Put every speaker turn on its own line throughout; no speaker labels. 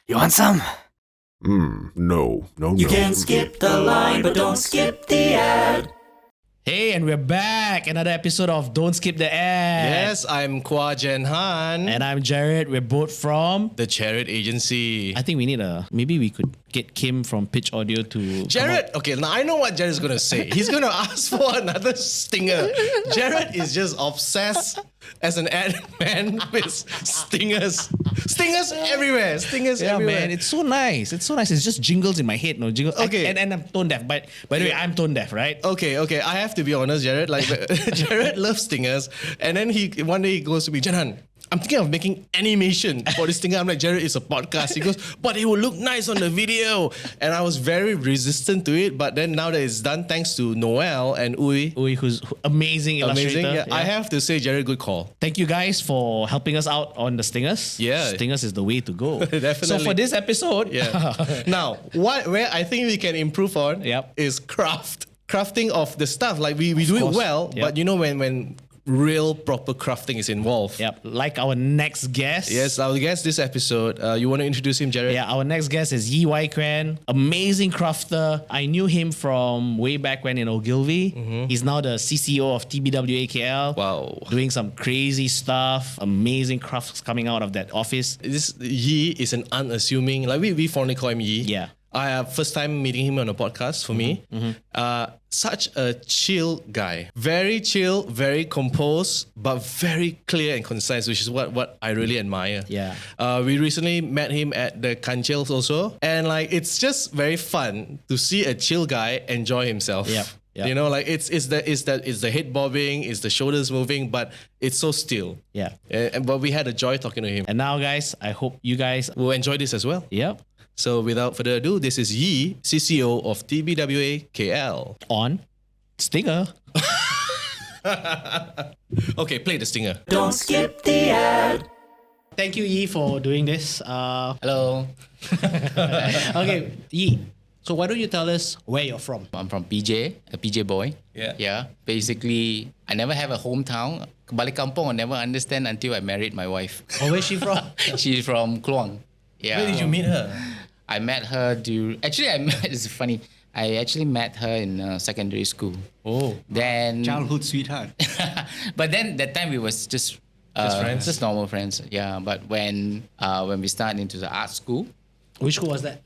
You want some?
No.
You can skip the line, but don't skip the ad.
Hey, and we're back. Another episode of Don't Skip the Ad.
Yes, I'm Jenhan.
And I'm Jarrod. We're both from...
the Jarrod agency.
I think we need maybe we could get Kim from Pitch Audio to...
Jarrod, okay, now I know what Jarrod's going to say. He's going to ask for another stinger. Jarrod is just obsessed as an ad man with stingers. Stingers everywhere. Stingers
Yeah,
everywhere.
man, it's so nice. It's so nice. It's just jingles in my head. No, jingles.
Okay.
And I'm tone deaf. By the way, I'm tone deaf, right?
Okay. I have to be honest, Jarrod. Like, Jarrod loves stingers. And then one day he goes to me, Jenhan, I'm thinking of making animation for this stinger. I'm like, Jarrod, it's a podcast. He goes, but it will look nice on the video. And I was very resistant to it. But then now that it's done, thanks to Noel and Uy.
Uy, who's amazing illustrator.
Amazing. Yeah. I have to say, Jarrod, good call.
Thank you guys for helping us out on the stingers.
Yeah.
Stingers is the way to go.
Definitely.
So for this episode,
Yeah. Now, where I think we can improve on is crafting of the stuff. Like we do it well, but you know when real proper crafting is involved.
Yep. Like our next guest.
Yes, our guest this episode. You want to introduce him, Jarrod?
Yeah, our next guest is Yee Wai Khuen, amazing crafter. I knew him from way back when in Ogilvy. He's now the CCO of TBWA KL.
Wow.
Doing some crazy stuff, amazing crafts coming out of that office.
This Yee is an unassuming, like we fondly call him Yee.
Yeah.
I first time meeting him on a podcast for me. Such a chill guy. Very chill, very composed, but very clear and concise, which is what I really admire.
Yeah.
We recently met him at the Kanchels also. And like it's just very fun to see a chill guy enjoy himself.
Yep.
You know, like it's the head bobbing, it's the shoulders moving, but it's so still.
Yeah.
But we had a joy talking to him.
And now, guys, I hope you guys
We'll enjoy this as well.
Yep.
So without further ado, this is Yee, CCO of TBWA KL.
On Stinger.
Okay, play the stinger.
Don't skip the ad.
Thank you, Yee, for doing this.
Hello,
Okay, Yee. So why don't you tell us where you're from?
I'm from PJ, a PJ boy.
Yeah.
Yeah. Basically, I never have a hometown. Balik kampung, I never understand until I married my wife.
Or where's she from?
She's from Kluang. Yeah.
Where did you meet her?
I met her it's funny. I actually met her in secondary school.
Oh.
Then
Childhood sweetheart.
but then that time we was just
friends?
just normal friends. Yeah. But when we started into the art school,
Which school was that?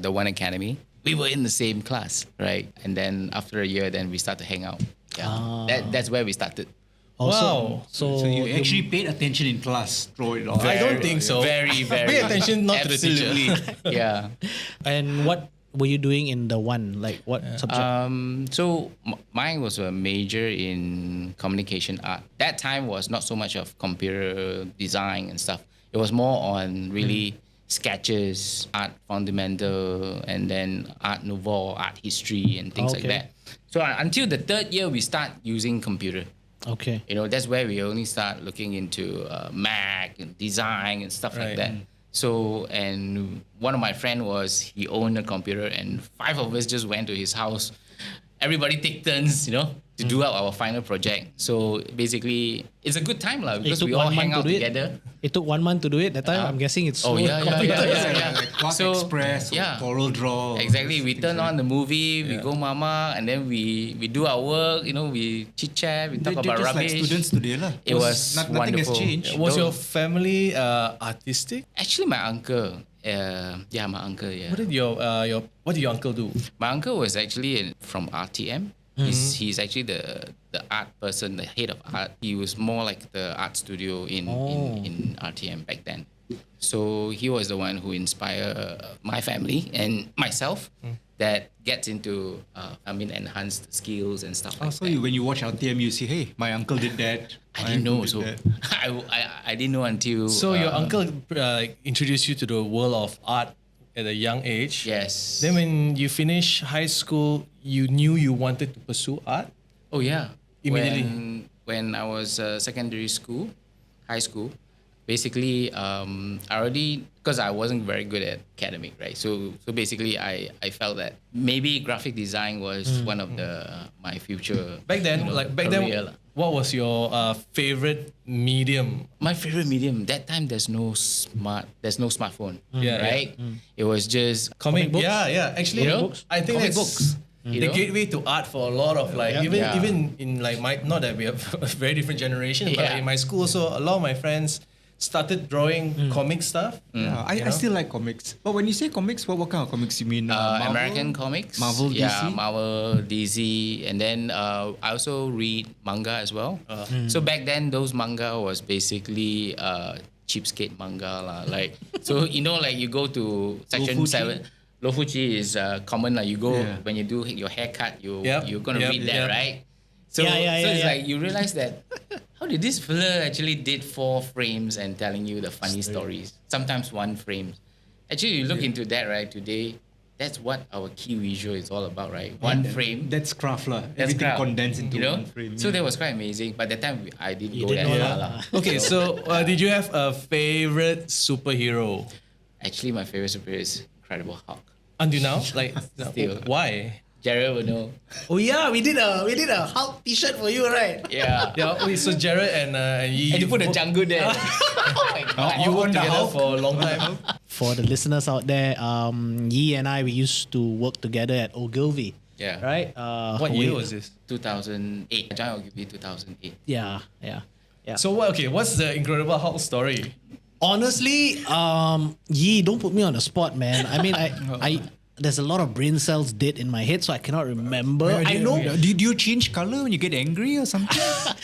the One Academy, we were in the same class, right? And then after a year, then we started to hang out. Yeah. That's where we started.
Wow.
So
So you actually paid attention in class through it all.
I don't think so.
Very, very.
Pay attention not to the teacher.
Absolutely. Yeah.
And what were you doing in the one? Like what subject?
So mine was a major in communication art. That time was not so much of computer design and stuff. It was more on really sketches, art fundamental, and then art nouveau, art history, and things like
Okay.
that. So until the third year, we start using computer.
Okay.
You know, that's where we only start looking into Mac and design and stuff like that. So, and one of my friend he owned a computer, and 5 of us just went to his house. Everybody take turns, to do out our final project. So basically, it's a good time because we all hang out together.
It took 1 month to do it. That time, I'm guessing it's slow.
Yeah.
Like Quark Express,
yeah.
Coral Draw.
Exactly. We turn on the movie, we go mama, and then we do our work. We chit chat, we talk
They're
about
just
rubbish.
like students today lah.
It was
Nothing
wonderful.
has changed.
Was your family artistic?
Actually, my uncle. My uncle. Yeah.
What did your uncle do?
My uncle was actually from RTM. He's actually the art person, the head of art. He was more like the art studio in RTM back then. So he was the one who inspired my family and myself that gets into enhanced skills and stuff like
So
that.
when you watch LTM, you see, hey, my uncle did that.
I didn't know. So I didn't know until.
So your uncle introduced you to the world of art at a young age.
Yes.
Then when you finish high school, you knew you wanted to pursue art?
Oh yeah.
Immediately.
When I was high school, basically I already, because I wasn't very good at academic, right? So basically I felt that maybe graphic design was one of my future
Back then,
career.
what was your favorite medium?
My favorite medium that time, there's no smartphone,
Yeah,
right? It was just
Comic
books?
Yeah. Actually,
You know?
I think
Comic
that's
books. You
the
know?
gateway to art for a lot of like
Yeah.
even in like my, not that we have a very different generation, but
Yeah.
in my school also a lot of my friends started drawing comic stuff.
Yeah, I still like comics. But when you say comics, what kind of comics you mean? Marvel?
American comics,
Marvel,
yeah,
DC?
Marvel, DC, and then I also read manga as well. So back then, those manga was basically cheapskate manga lah. Like so, like you go to section
Lofuchi?
7. Lofuchi is common lah. You go
Yeah.
when you do your haircut,
Yep,
you're gonna
yep,
read that,
yep.
right? So, it's like you realize that how did this fella actually did 4 frames and telling you the funny stories? Sometimes 1 frame. Actually, you look into that, right? Today, that's what our key visual is all about, right? 1 frame.
That's craft lah.
That's
Everything
crap,
condensed into one frame.
So that was quite amazing. But that time I didn't
You
go
didn't
that
know
far
lah.
lah.
Okay, so did you have a favorite superhero
Actually, my favorite superhero is Incredible Hulk.
until now? Like,
Still.
why?
Jarrod will know.
Oh yeah, we did a Hulk T-shirt for you, right?
Yeah.
Yeah, wait, so Jarrod and Yee,
And you put a jungle there. Oh my God.
you
on
worked
the
together
Hulk?
for a long time.
For the listeners out there, Yee and I, we used to work together at Ogilvy.
Yeah.
Right?
What year was this?
2008. I joined Ogilvy 2008.
Yeah.
So what's the Incredible Hulk story?
Honestly, Yee, don't put me on the spot, man. I mean, I there's a lot of brain cells dead in my head, so I cannot remember. I know.
Did you change color when you get angry or something?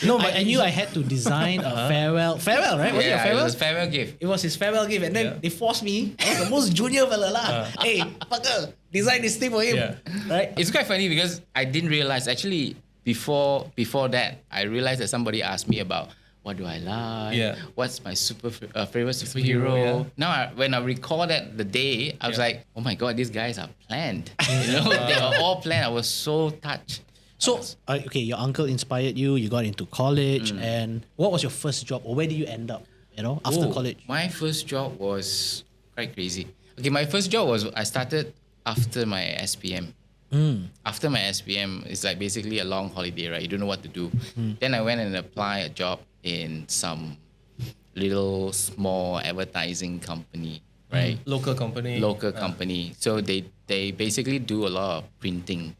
No, but I knew I had to design a farewell, right? Was it a
Yeah, it
farewell?
was a farewell gift.
It was his farewell gift, and then they forced me. I was the most junior fella lah. Hey, fucker, design this thing for him,
Yeah.
right?
It's quite funny because I didn't realize actually before that I realized that somebody asked me about what do I like,
Yeah.
what's my favorite superhero.
yeah.
Now when I recall that the day, I was like, oh my God, these guys are planned. They are all planned. I was so touched.
So, okay, your uncle inspired you. You got into college, and what was your first job, or where did you end up? After college.
My first job was quite crazy. Okay, my first job was I started after my SPM. After my SPM, it's like basically a long holiday, right? You don't know what to do. Then I went and applied a job in some little small advertising company, right?
Local company.
Local company. So they basically do a lot of printing.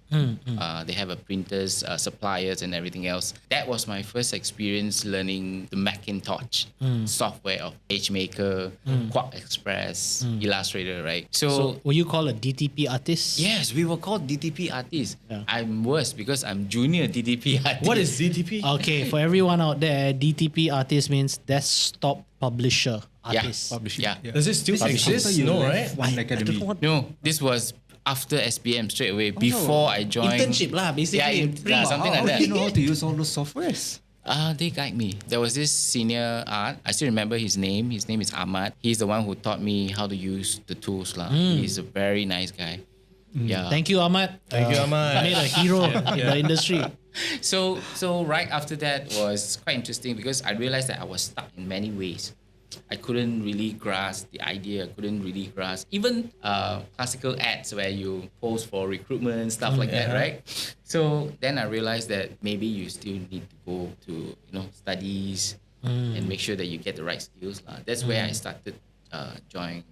They have a printers, suppliers, and everything else. That was my first experience learning the Macintosh software of PageMaker, Quark Express, Illustrator, right?
So, were you called a DTP artist?
Yes, we were called DTP artists.
Yeah.
I'm worse because I'm junior DTP artist.
What is DTP?
Okay, for everyone out there, DTP artist means desktop publisher artist.
Yeah.
Does it still exist? No, right?
One academy.
No, this was after SPM straight away. Before I joined.
Internship lah, basically.
Something
How
like that.
do you know how to use all those softwares?
They guide me. There was this senior art. I still remember his name. His name is Ahmad. He's the one who taught me how to use the tools lah. He's a very nice guy. Yeah.
Thank you, Ahmad.
Thank you, Ahmad.
Made a hero in the industry.
So right after that was quite interesting because I realized that I was stuck in many ways. I couldn't really grasp the idea. I couldn't really grasp even classical ads where you post for recruitment, stuff like that, right? So then I realized that maybe you still need to go to studies and make sure that you get the right skills. That's where I started joining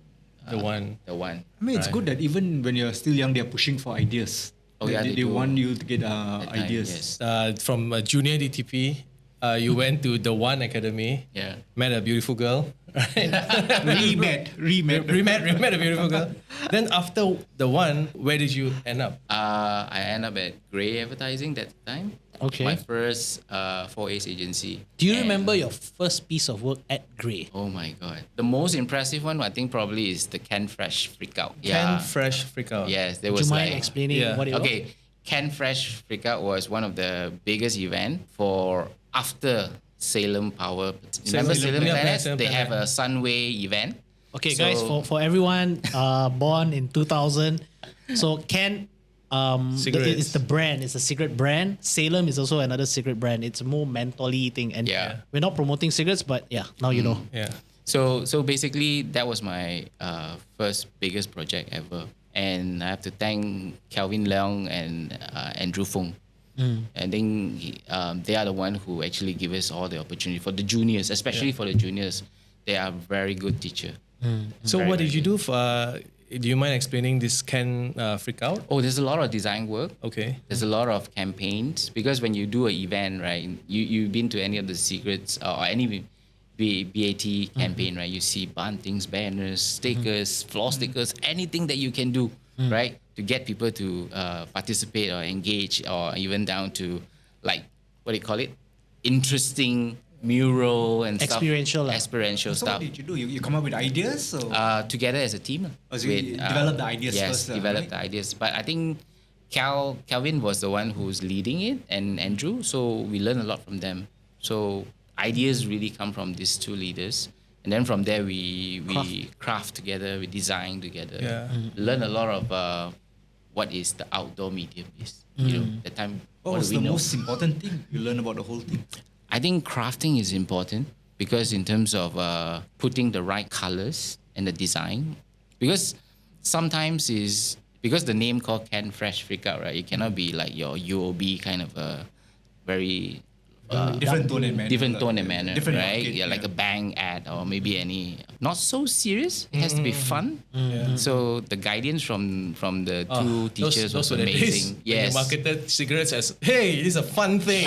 The one.
The one.
I mean, it's good that even when you're still young, they're pushing for ideas.
Oh, yeah,
they
they do.
want you to get
That time,
ideas.
yes.
From junior DTP, you went to the One Academy.
Yeah.
Met a beautiful girl. Right?
Remet.
Met a beautiful girl. Then after the One, where did you end up?
I ended up at Grey Advertising that time.
Okay.
My first 4A's agency.
Do you
And-
remember your first piece of work at Grey?
Oh my God. The most impressive one, I think, probably is the Can Fresh Freakout.
Can Fresh Freakout.
Yes, there
Would
was
you mind
like...
explaining
Yeah.
what it was?
Okay, Can Fresh Freakout was one of the biggest event for after Salem Power. Remember Salem
yeah,
Planets?
Salem
They have
Planet.
a Sunway event.
Okay,
So-
guys, for everyone born in 2000, so Ken,
Cigarettes.
it's the brand, it's a cigarette brand. Salem is also another cigarette brand. It's a more mentally thing, and
Yeah.
we're not promoting cigarettes, but yeah, now you know.
Yeah.
So basically, that was my first biggest project ever. And I have to thank Kelvin Leong and Andrew Fung. I think they are the one who actually give us all the opportunity for the juniors, especially for the juniors. They are very good teacher.
So
Very,
what did
very
you do for? Do you mind explaining this Can Freak Out?
Oh, there's a lot of design work.
Okay.
There's a lot of campaigns because when you do an event, right? You've been to any of the secrets or any BAT campaign, right? You see buntings, banners, stickers, floor stickers, anything that you can do, right? To get people to participate or engage, or even down to like what do you call it? Interesting mural and
Experiential lah.
experiential
So
stuff.
what did you do? You come up with ideas? Or?
Together as a team.
So you develop the ideas
yes,
first,
develop
right?
the ideas. But I think Calvin was the one who's leading it, and Andrew. So we learn a lot from them. So ideas really come from these two leaders, and then from there we craft together, we design together, learn a lot of what is the outdoor medium is. You know, the time.
What was
do
the
we know?
most important thing you learn about the whole thing?
I think crafting is important because in terms of putting the right colors and the design, because sometimes is because the name called Can Fresh Freak Out, right? It cannot be like your UOB kind of a very
Different tone and manner.
different tone and manner,
Different
right?
market,
Yeah, like a bang ad or maybe any not so serious. It has to be fun. So the guidance from the two teachers was
were the days
amazing.
when you
Yes.
marketed cigarettes as, hey, this is a fun thing.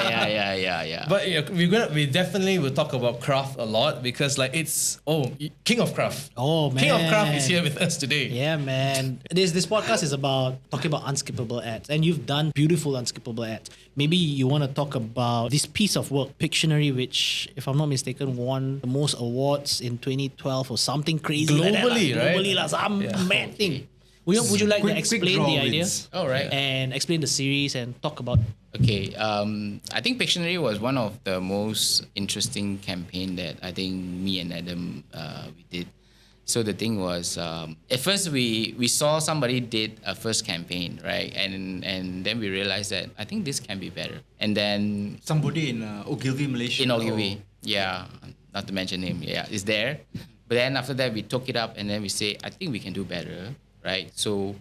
yeah.
But yeah, we definitely will talk about craft a lot because like it's King of Craft.
Oh,
King of Craft is
man.
here with us today.
Yeah, man. This podcast is about talking about unskippable ads, and you've done beautiful unskippable ads. Maybe you want to talk about this piece of work, Pictionary, which, if I'm not mistaken, won the most awards in 2012 or something crazy like that.
Globally, right?
Globally, like some mad thing. Would you like to
Quick
explain
draw
the idea?
wins.
All right.
And explain the series and talk about.
Okay, I think Pictionary was one of the most interesting campaign that I think me and Adam we did. So the thing was, at first we saw somebody did a first campaign, right? And then we realized that I think this can be better. And then
Somebody in Ogilvy, Malaysia.
in Ogilvy, yeah, not to mention him, yeah, is there. But then after that, we took it up and then we say, I think we can do better, right? So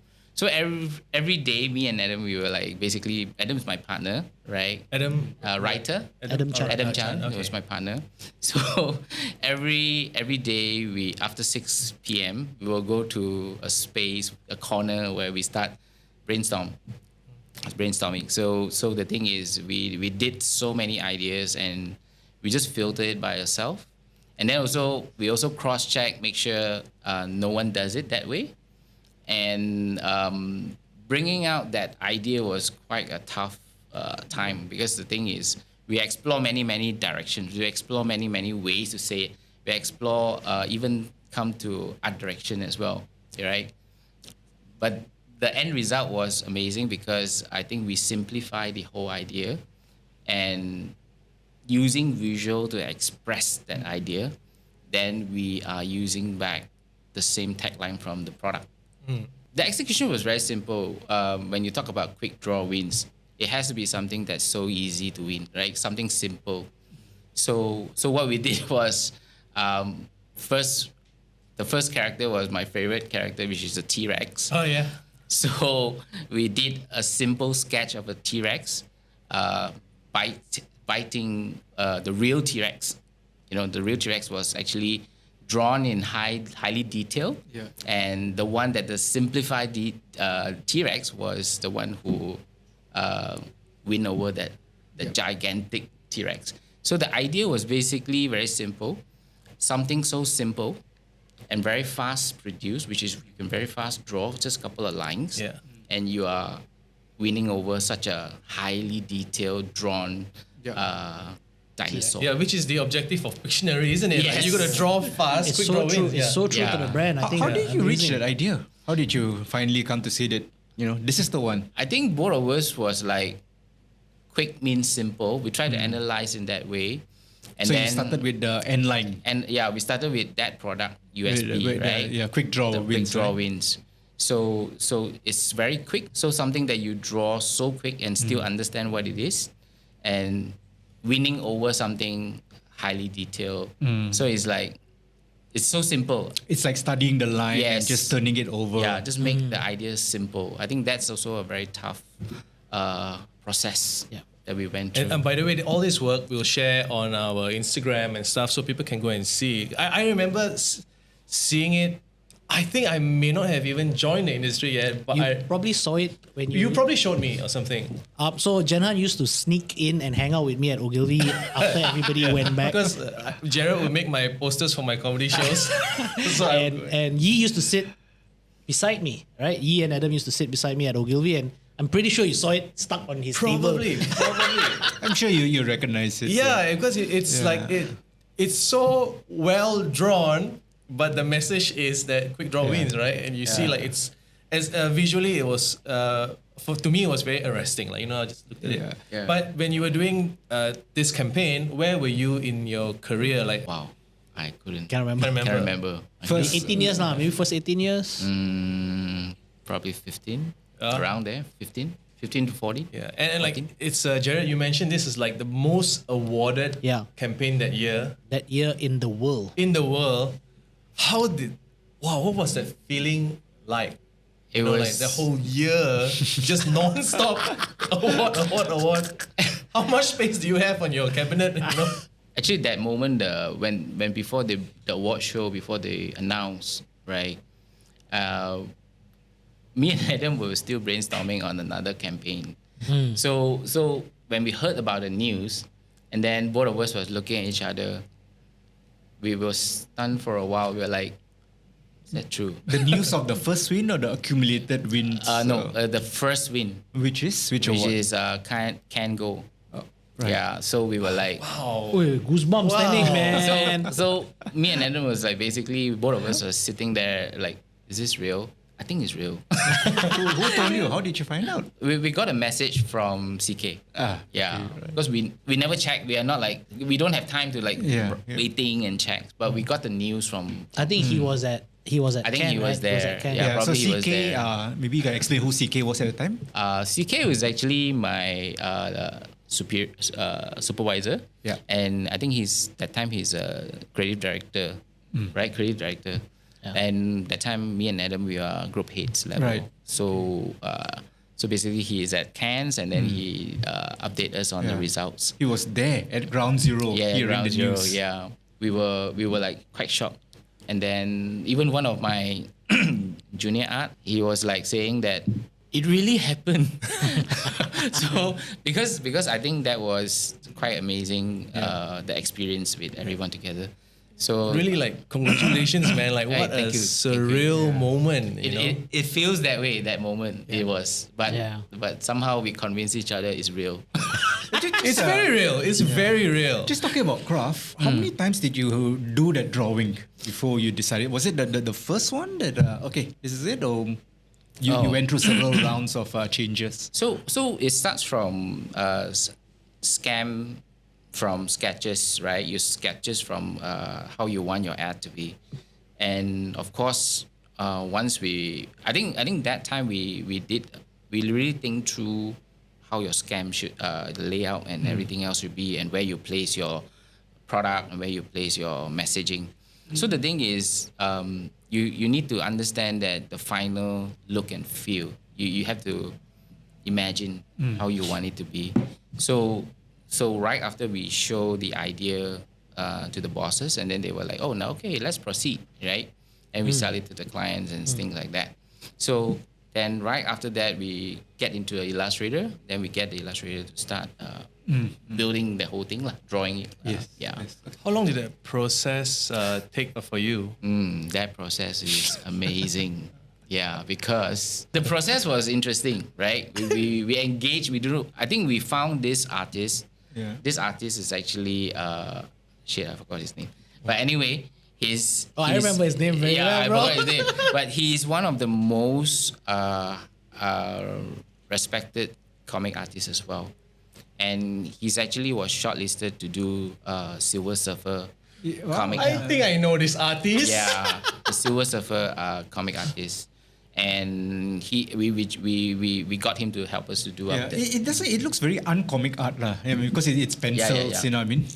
every day, me and Adam, we were like, basically, Adam's my partner, right?
Adam,
Writer.
Adam Chan.
Adam Chan
okay.
was my partner. So every day after 6 p.m. we will go to a space, a corner where we start brainstorming. So the thing is we did so many ideas and we just filter it by ourselves. And then we also cross check, make sure no one does it that way. And bringing out that idea was quite a tough time because the thing is we explore many directions. We explore many ways to say it. We explore even come to art direction as well, right? But the end result was amazing because I think we simplified the whole idea and using visual to express that idea, then we are using back the same tagline from the product. The execution was very simple. When you talk about quick draw wins, it has to be something that's so easy to win, right? Something simple. So what we did was, the first character was my favorite character, which is a T-Rex.
oh yeah.
So we did a simple sketch of a T-Rex biting the real T-Rex. You know, the real T-Rex was actually drawn in highly detailed.
Yeah.
And the one that the simplified T-Rex was the one who win over the gigantic T-Rex. So the idea was basically very simple. Something so simple and very fast produced, which is you can very fast draw just a couple of lines.
Yeah.
And you are winning over such a highly detailed drawn dinosaur.
Yeah, which is the objective of Pictionary, isn't it?
Yes.
Like, you got to draw fast,
It's
quick
so
draw
true.
wins.
It's so true to
Yeah.
the brand. I think.
How did you reach
amazing.
that idea? How did you finally come to say that, this is the one?
I think both of us was like quick means simple. We tried to analyze in that way. And
So
then,
you started with the end line.
and yeah, we started with that product USP,
With the-
right?
quick draw
The
wins.
quick draw
right?
wins. So it's very quick. So something that you draw so quick and still understand what it is, and winning over something highly detailed. So it's like it's so simple.
It's like studying the line and
Yes.
just turning it over.
Yeah, just make the ideas simple. I think that's also a very tough process
Yeah.
that we went through.
And by the way, all this work we'll share on our Instagram and stuff so people can go and see. I remember seeing it. I think I may not have even joined the industry yet, but
You probably saw it when
you probably showed me or something.
So Jenhan used to sneak in and hang out with me at Ogilvy after everybody went back.
Because Jarrod would make my posters for my comedy shows. So
and Yee used to sit beside me, right? Yee and Adam used to sit beside me at Ogilvy, and I'm pretty sure you saw it stuck on his table.
probably.
I'm sure you recognize it.
Yeah, because it's like it's so well drawn, but the message is that quick draw wins, right? And you see like it's as visually it was to me it was very arresting. Like I just looked at it.
Yeah.
But when you were doing this campaign, where were you in your career? Like
Wow, I couldn't.
Can't remember.
Can't remember.
First-
18 years now, maybe first 18 years.
Probably 15, around there, 15 to 40.
yeah, and like it's Jarrod. You mentioned this is like the most awarded campaign that year
That year in the world.
in the world. What was that feeling like?
It
Like
was
the whole year, just non-stop award. How much space do you have on your cabinet?
actually that moment when before the award show, before they announced, right? Me and Adam were still brainstorming on another campaign. So when we heard about the news, and then both of us was looking at each other, we were stunned for a while. We were like, "Is that true?"
The news of the first win or the accumulated wins?
The first win,
Which
which
award?
is can go.
right.
Yeah, so we were like,
Wait, goosebumps standing, man.
so me and Adam was like, basically both of us were sitting there like, is this real? I think it's real.
Who told you? How did you find out?
we got a message from CK. Yeah, because we never checked. We are not like, we don't have time to like waiting and check. But we got the news from.
I think he was at
I think
Ken,
he was
right? He was
there.
at Ken.
Yeah.
So
probably he was
CK,
there.
maybe you can explain who CK was at the time?
CK was actually my supervisor.
Yeah.
And I think he's a creative director, right? Creative director.
Yeah.
And that time, me and Adam, we are group heads level.
Right.
So basically, he is at Cannes, and then he update us on the results.
He was there at ground zero.
Yeah,
hearing
ground
the
zero.
news.
Yeah, we were like quite shocked. And then even one of my junior art, he was like saying that it really happened. So because I think that was quite amazing, the experience with everyone together. So
Really, like, congratulations, man! Like, what
Thank
a
you.
surreal moment, you know.
it feels that way. That moment it was, but somehow we convinced each other it's real.
It's very real. It's very real.
Just talking about craft, how many times did you do that drawing before you decided? Was it the first one that, okay, this is it? Or you went through several rounds of changes?
So it starts from from sketches, right? You sketches from how you want your ad to be, and of course, once I think that time we really think through how your scam should the layout and everything else should be, and where you place your product and where you place your messaging. So the thing is, you need to understand that the final look and feel. You have to imagine how you want it to be. So right after we show the idea to the bosses, and then they were like, "Oh, now okay, let's proceed," right? And we sell it to the clients and things like that. So then right after that, we get into the Illustrator. Then we get the Illustrator to start building the whole thing, drawing it. Yeah.
How long did that process take for you?
That process is amazing. Yeah, because the process was interesting, right? We engaged. I think we found this artist.
Yeah.
This artist is actually I forgot his name. But anyway,
I remember his name very well,
I
bro.
forgot his name. But he's one of the most respected comic artists as well. And he's actually was shortlisted to do Silver Surfer comic.
I think I know this artist.
Yeah, the Silver Surfer comic artist. And we got him to help us to do up that.
It looks very uncomic art lah. I mean, because it's pencils,
yeah.
you know what I mean?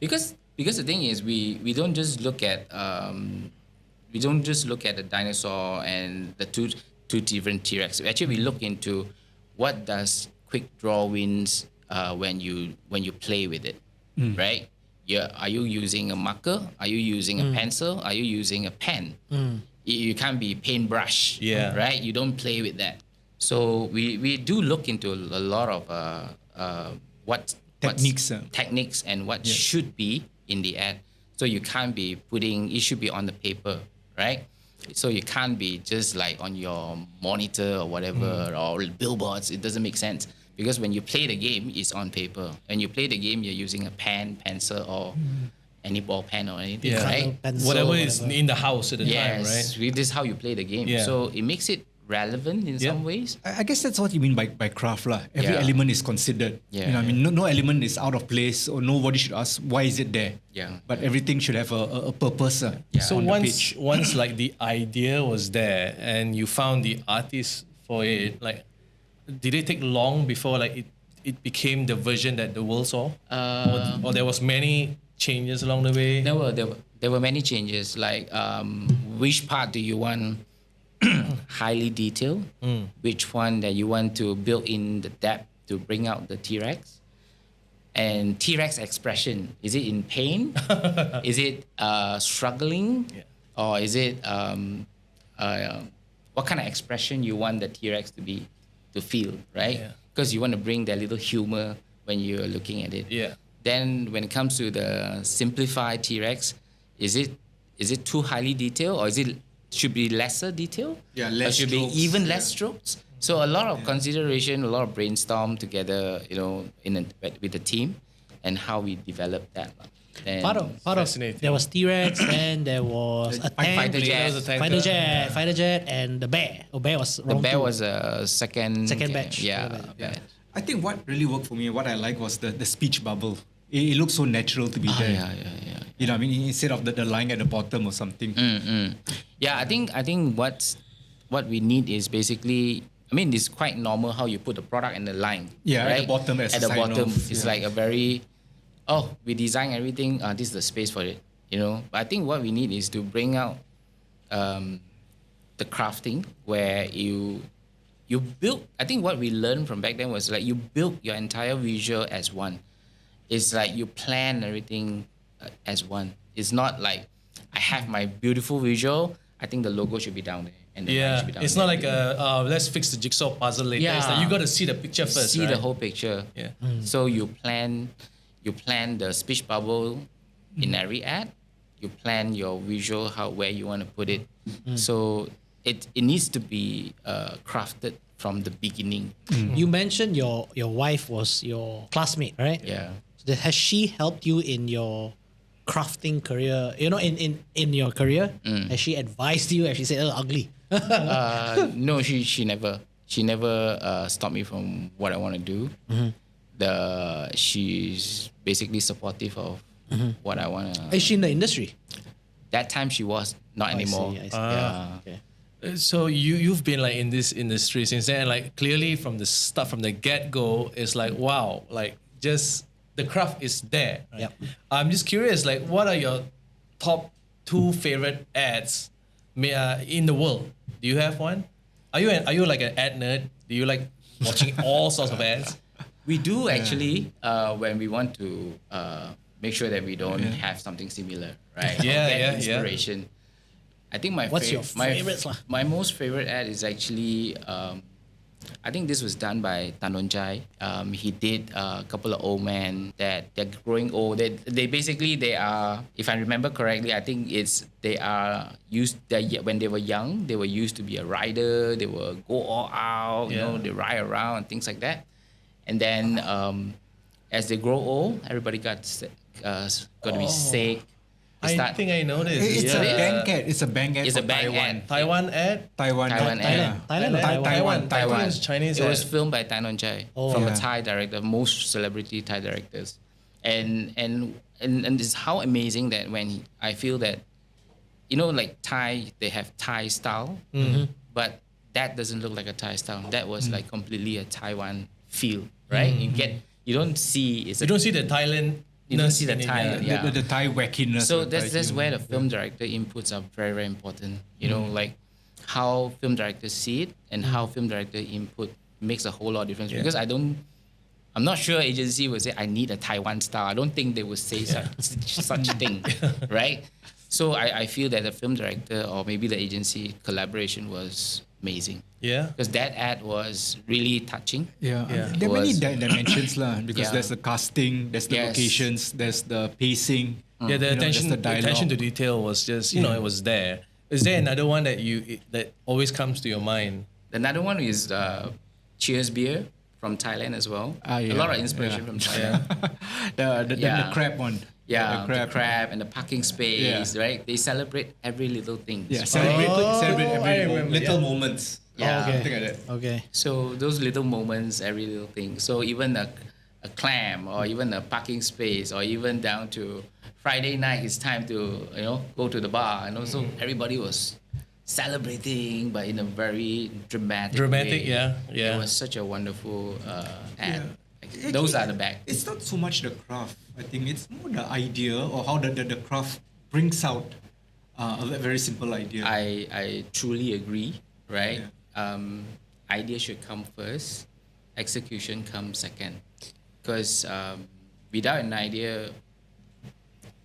Because the thing is, we don't just look at the dinosaur and the two different T-Rex. Actually, we look into what does quick drawings when you play with it, right? Are you using a marker? Are you using a pencil? Are you using a pen? You can't be paintbrush, right? You don't play with that. So we do look into a lot of techniques and what should be in the ad. So you can't be it should be on the paper, right? So you can't be just like on your monitor or whatever or billboards. It doesn't make sense because when you play the game, it's on paper. When you play the game, you're using a pen, pencil, or any ball pen or anything, right?
Pencil,
whatever is in the house at the time, right?
Yes, this is how you play the game.
Yeah.
So it makes it relevant in some ways.
I guess that's what you mean by craft lah. Every element is considered.
Yeah.
You know, I mean, no element is out of place, or nobody should ask why is it there.
Yeah.
But everything should have a purpose.
So
on the
once
page.
like the idea was there and you found the artist for it, like did it take long before like it became the version that the world saw? Or there was many changes along the way?
There were many changes. Like which part do you want highly detailed? Which one that you want to build in the depth to bring out the T-Rex? And T-Rex expression, is it in pain? Is it struggling? Or is it what kind of expression you want the T-Rex to feel, right? Because you want to bring that little humor when you're looking at it.
Yeah.
Then when it comes to the simplified T-Rex, is it too highly detailed or should be lesser detail?
Yeah,
or
less
should
strokes.
be even less strokes. So a lot of consideration, a lot of brainstorm together, with the team, and how we develop that. And
Part of
Fascinating.
there was T-Rex and there was a tank,
Fighter jet.
fighter jet, and the bear. Oh, bear was
The
wrong
bear
too.
was a second
batch.
Yeah.
Yeah.
I think what really worked for me, what I like was the speech bubble. It looked so natural to be there.
Yeah.
You know, I mean, instead of the line at the bottom or something.
Yeah, I think what we need is basically, I mean, it's quite normal how you put the product and the line.
Yeah,
right?
at the bottom as
At
a
the
sign
bottom,
off,
it's
yeah.
like a very, we design everything. This is the space for it. But I think what we need is to bring out the crafting where you build. I think what we learned from back then was like you build your entire visual as one. It's like you plan everything as one. It's not like I have my beautiful visual. I think the logo should be down there. And the line should be down
It's
there.
not like let's fix the jigsaw puzzle later. It's like you got to see the picture first.
See
right?
the whole picture.
Yeah.
So you plan the speech bubble in every ad. You plan your visual where you want to put it. So it needs to be crafted from the beginning.
You mentioned your wife was your classmate, right?
Yeah.
Has she helped you in your crafting career? In your career, has she advised you? Has she said, "Oh, ugly"?
No, she never stopped me from what I want to do. She's basically supportive of what I want to.
Is she in the industry?
That time she was not anymore.
I see.
Yeah.
Okay.
So you've been like in this industry since then, and like clearly from the start, from the get go, it's like wow, like just the craft is there. Right?
Yep.
I'm just curious, like what are your top 2 favorite ads in the world? Do you have one? Are you like an ad nerd? Do you like watching all sorts of ads?
We do actually when we want to make sure that we don't have something similar, right?
Yeah,
Or get
yeah,
inspiration. I think
What's your favorites lah?
my most favorite ad is actually I think this was done by Tanonjai. He did a couple of old men that they're growing old. They are, if I remember correctly, I think when they were young, they were used to be a rider. They will go all out, they ride around and things like that. And then as they grow old, everybody got to be sick.
I think I know this.
It's a bank ad. It's a bank ad.
It's
for
a bank
Taiwan.
ad.
Taiwan ad.
Taiwan.
Taiwan
Yeah.
ad.
Taiwan.
I thought it was Chinese
It
ad.
was filmed by Tanonjai from a Thai director, most celebrity Thai directors, and it's how amazing that when I feel that, like Thai, they have Thai style, but that doesn't look like a Thai style. That was like completely a Taiwan feel, right? You don't see
You don't see the Thailand.
You don't see the Thai,
The Thai wackiness.
So
the Thai
that's
humor.
where the film director inputs are very, very important. Like how film directors see it and how film director input makes a whole lot of difference because I'm not sure agency would say I need a Taiwan style. I don't think they would say such thing, right? So I feel that the film director or maybe the agency collaboration was amazing.
Yeah.
Because that ad was really touching.
Yeah.
Yeah.
There are many
Was-
dimensions lah, because
Yeah.
there's the casting, there's the
Yes.
locations, there's the pacing.
Yeah, the
you know,
attention,
there's the
the attention to
dialogue.
detail was just, you know, it was there. Is there another one that always comes to your mind?
Another one is Cheers Beer from Thailand as well. A
Yeah,
lot of inspiration from Thailand.
the
Yeah.
crab one.
Yeah,
the crab.
and the parking space, right? They celebrate every little thing.
Yeah, celebrate
I
every
remember,
little
yeah.
moments.
Yeah.
okay.
Something like that.
Okay.
So those little moments, every little thing. So even a clam or even a parking space or even down to Friday night, it's time to go to the bar, and also everybody was celebrating, but in a very dramatic way.
Yeah.
It was such a wonderful ad.
Yeah.
Like, those are the back.
It's not so much the craft. I think it's more the idea or how the craft brings out a very simple idea.
I truly agree, right? Idea should come first, execution comes second. Because without an idea,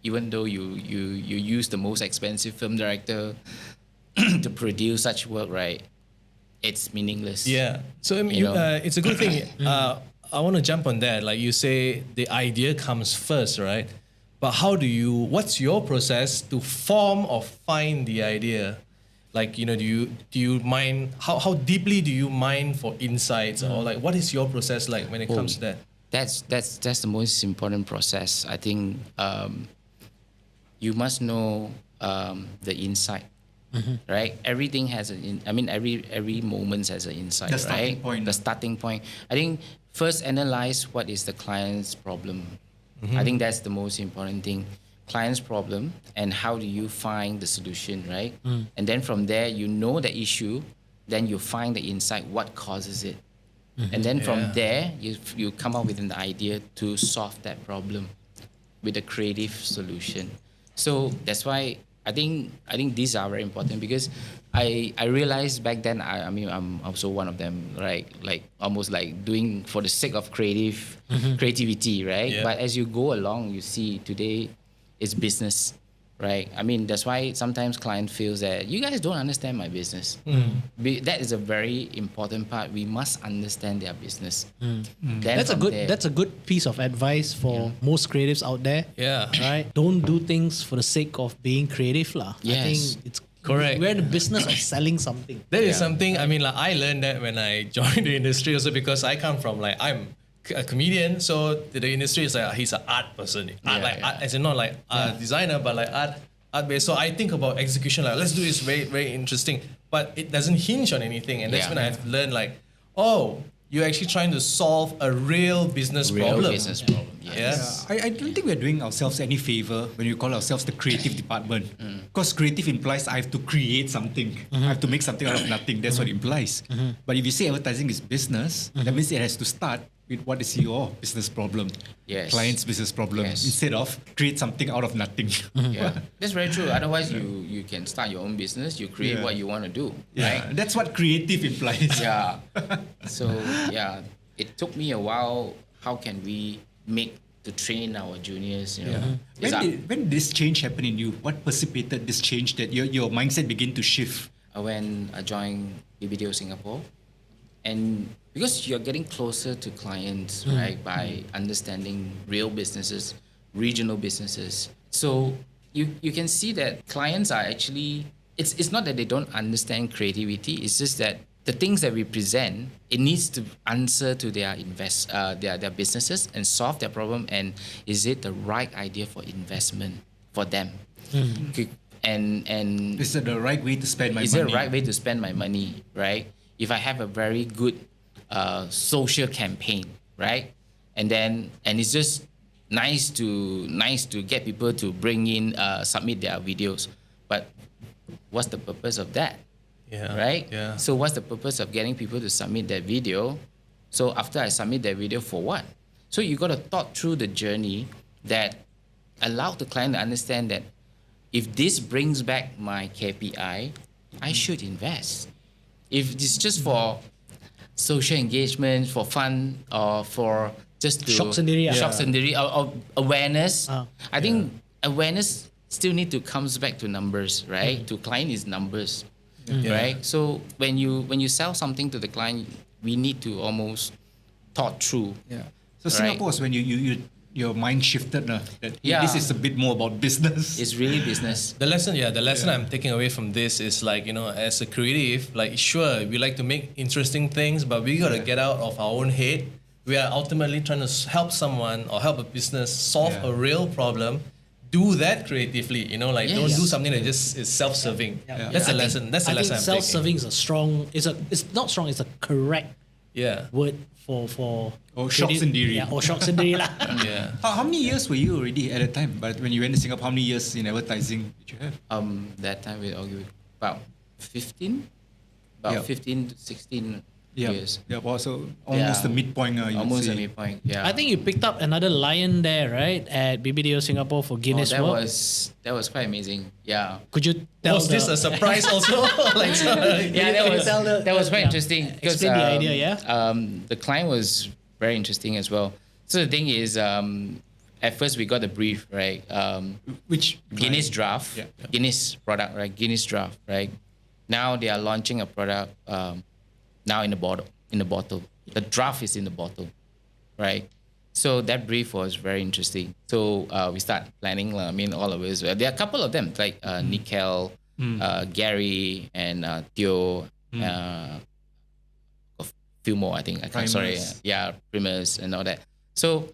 even though you use the most expensive film director to produce such work, right, it's meaningless.
Yeah. So I mean,
You know.
it's a good thing. I want to jump on that. Like you say, the idea comes first, right? But what's your process to form or find the idea? Like, do you mine, how deeply do you mine for insights, or like what is your process like when it comes to that?
That's the most important process. I think you must know the insight, right? Everything has every moment has an insight,
The starting
right?
point.
The starting point. I think first analyze what is the client's problem. I think that's the most important thing. Client's problem, and how do you find the solution, right? And then from there, you know the issue, then you find the insight, what causes it. And then from there, you come up with an idea to solve that problem with a creative solution. So that's why I think these are very important, because I realized back then, I'm also one of them, right? Like almost like doing for the sake of creativity, right?
Yeah.
But as you go along, you see today it's business, right? I mean, that's why sometimes client feels that you guys don't understand my business. That is a very important part. We must understand their business. Then
That's a
from there-
good piece of advice for most creatives out there.
Yeah.
Right? Don't do things for the sake of being creative lah. I
Yes.
think it's
Correct.
We're in the business of selling something.
That is something, I mean, like I learned that when I joined the industry also, because I come from like, I'm a comedian, so the industry is like, he's an art person. Art, as in not like a designer, but like art based. So I think about execution, like let's do this, very, very interesting. But it doesn't hinge on anything. And that's when I've learned like, oh, you're actually trying to solve a real business problem.
business problem. Yes.
I don't think we're doing ourselves any favor when we call ourselves the creative department. Because creative implies I have to create something. I have to make something out of nothing. That's what it implies. But if you say advertising is business, that means it has to start with what is your business problem,
Yes.
client's business problem,
Yes.
instead of create something out of nothing.
Yeah, that's very true. Otherwise, you can start your own business. You create what you want to do,
Yeah,
right?
that's what creative implies.
Yeah. So it took me a while. How can we make to train our juniors? You know,
When did this change happen in you? What precipitated this change that your mindset began to shift?
when I joined BBDO Singapore, and because you're getting closer to clients, right, by understanding real businesses, regional businesses. So you can see that clients are actually, it's not that they don't understand creativity, it's just that the things that we present, it needs to answer to their their businesses and solve their problem, and is it the right idea for investment for them? And
Is it the right way to spend my
is
money?
it the right way to spend my money, right? If I have a very good social campaign, right, and it's just nice to get people to bring in submit their videos, but what's the purpose of that?
Yeah.
Right?
Yeah.
So what's the purpose of getting people to submit that video? So after I submit that video, for what? So you got to thought through the journey that allow the client to understand that if this brings back my KPI, I should invest. If it's just for social engagement, for fun, or for just to
Shok sendiri,
shock sendiri, or awareness. I think awareness still need to comes back to numbers, right? To client is numbers, right? So when you sell something to the client, we need to almost thought through.
Yeah. So Singapore is when your mind shifted that this is a bit more about business.
It's really business.
The lesson I'm taking away from this is like, as a creative, like sure, we like to make interesting things, but we gotta get out of our own head. We are ultimately trying to help someone or help a business solve a real problem. Do that creatively, don't do something that just is self-serving. That's a lesson. That's the
I
lesson
think
I'm taking.
self-serving is it's not strong, it's a correct word for
Or shock sendiri.
Yeah, or shock sendiri lah.
Yeah.
How many years were you already at that time? But when you went to Singapore, how many years in advertising did you have?
That time we argued about 15, about 15 to 16 years.
Yeah, also almost the midpoint.
Almost the midpoint. Yeah.
I think you picked up another lion there, right? At BBDO Singapore for Guinness
that
World.
that was quite amazing. Yeah.
Could you tell
Was this a surprise also?
Yeah, that was quite interesting. Because,
Explain the idea, yeah?
The client was very interesting as well. So the thing is, at first we got the brief, right?
Which
Guinness Draught,
Yeah.
Guinness product, right? Guinness Draught, right? Now they are launching a product now in the bottle. The draft is in the bottle, right? So that brief was very interesting. So we start planning. I mean, all of us. There are a couple of them, like Nickel, Gary, and Theo. A few more, I think. Primus and all that. So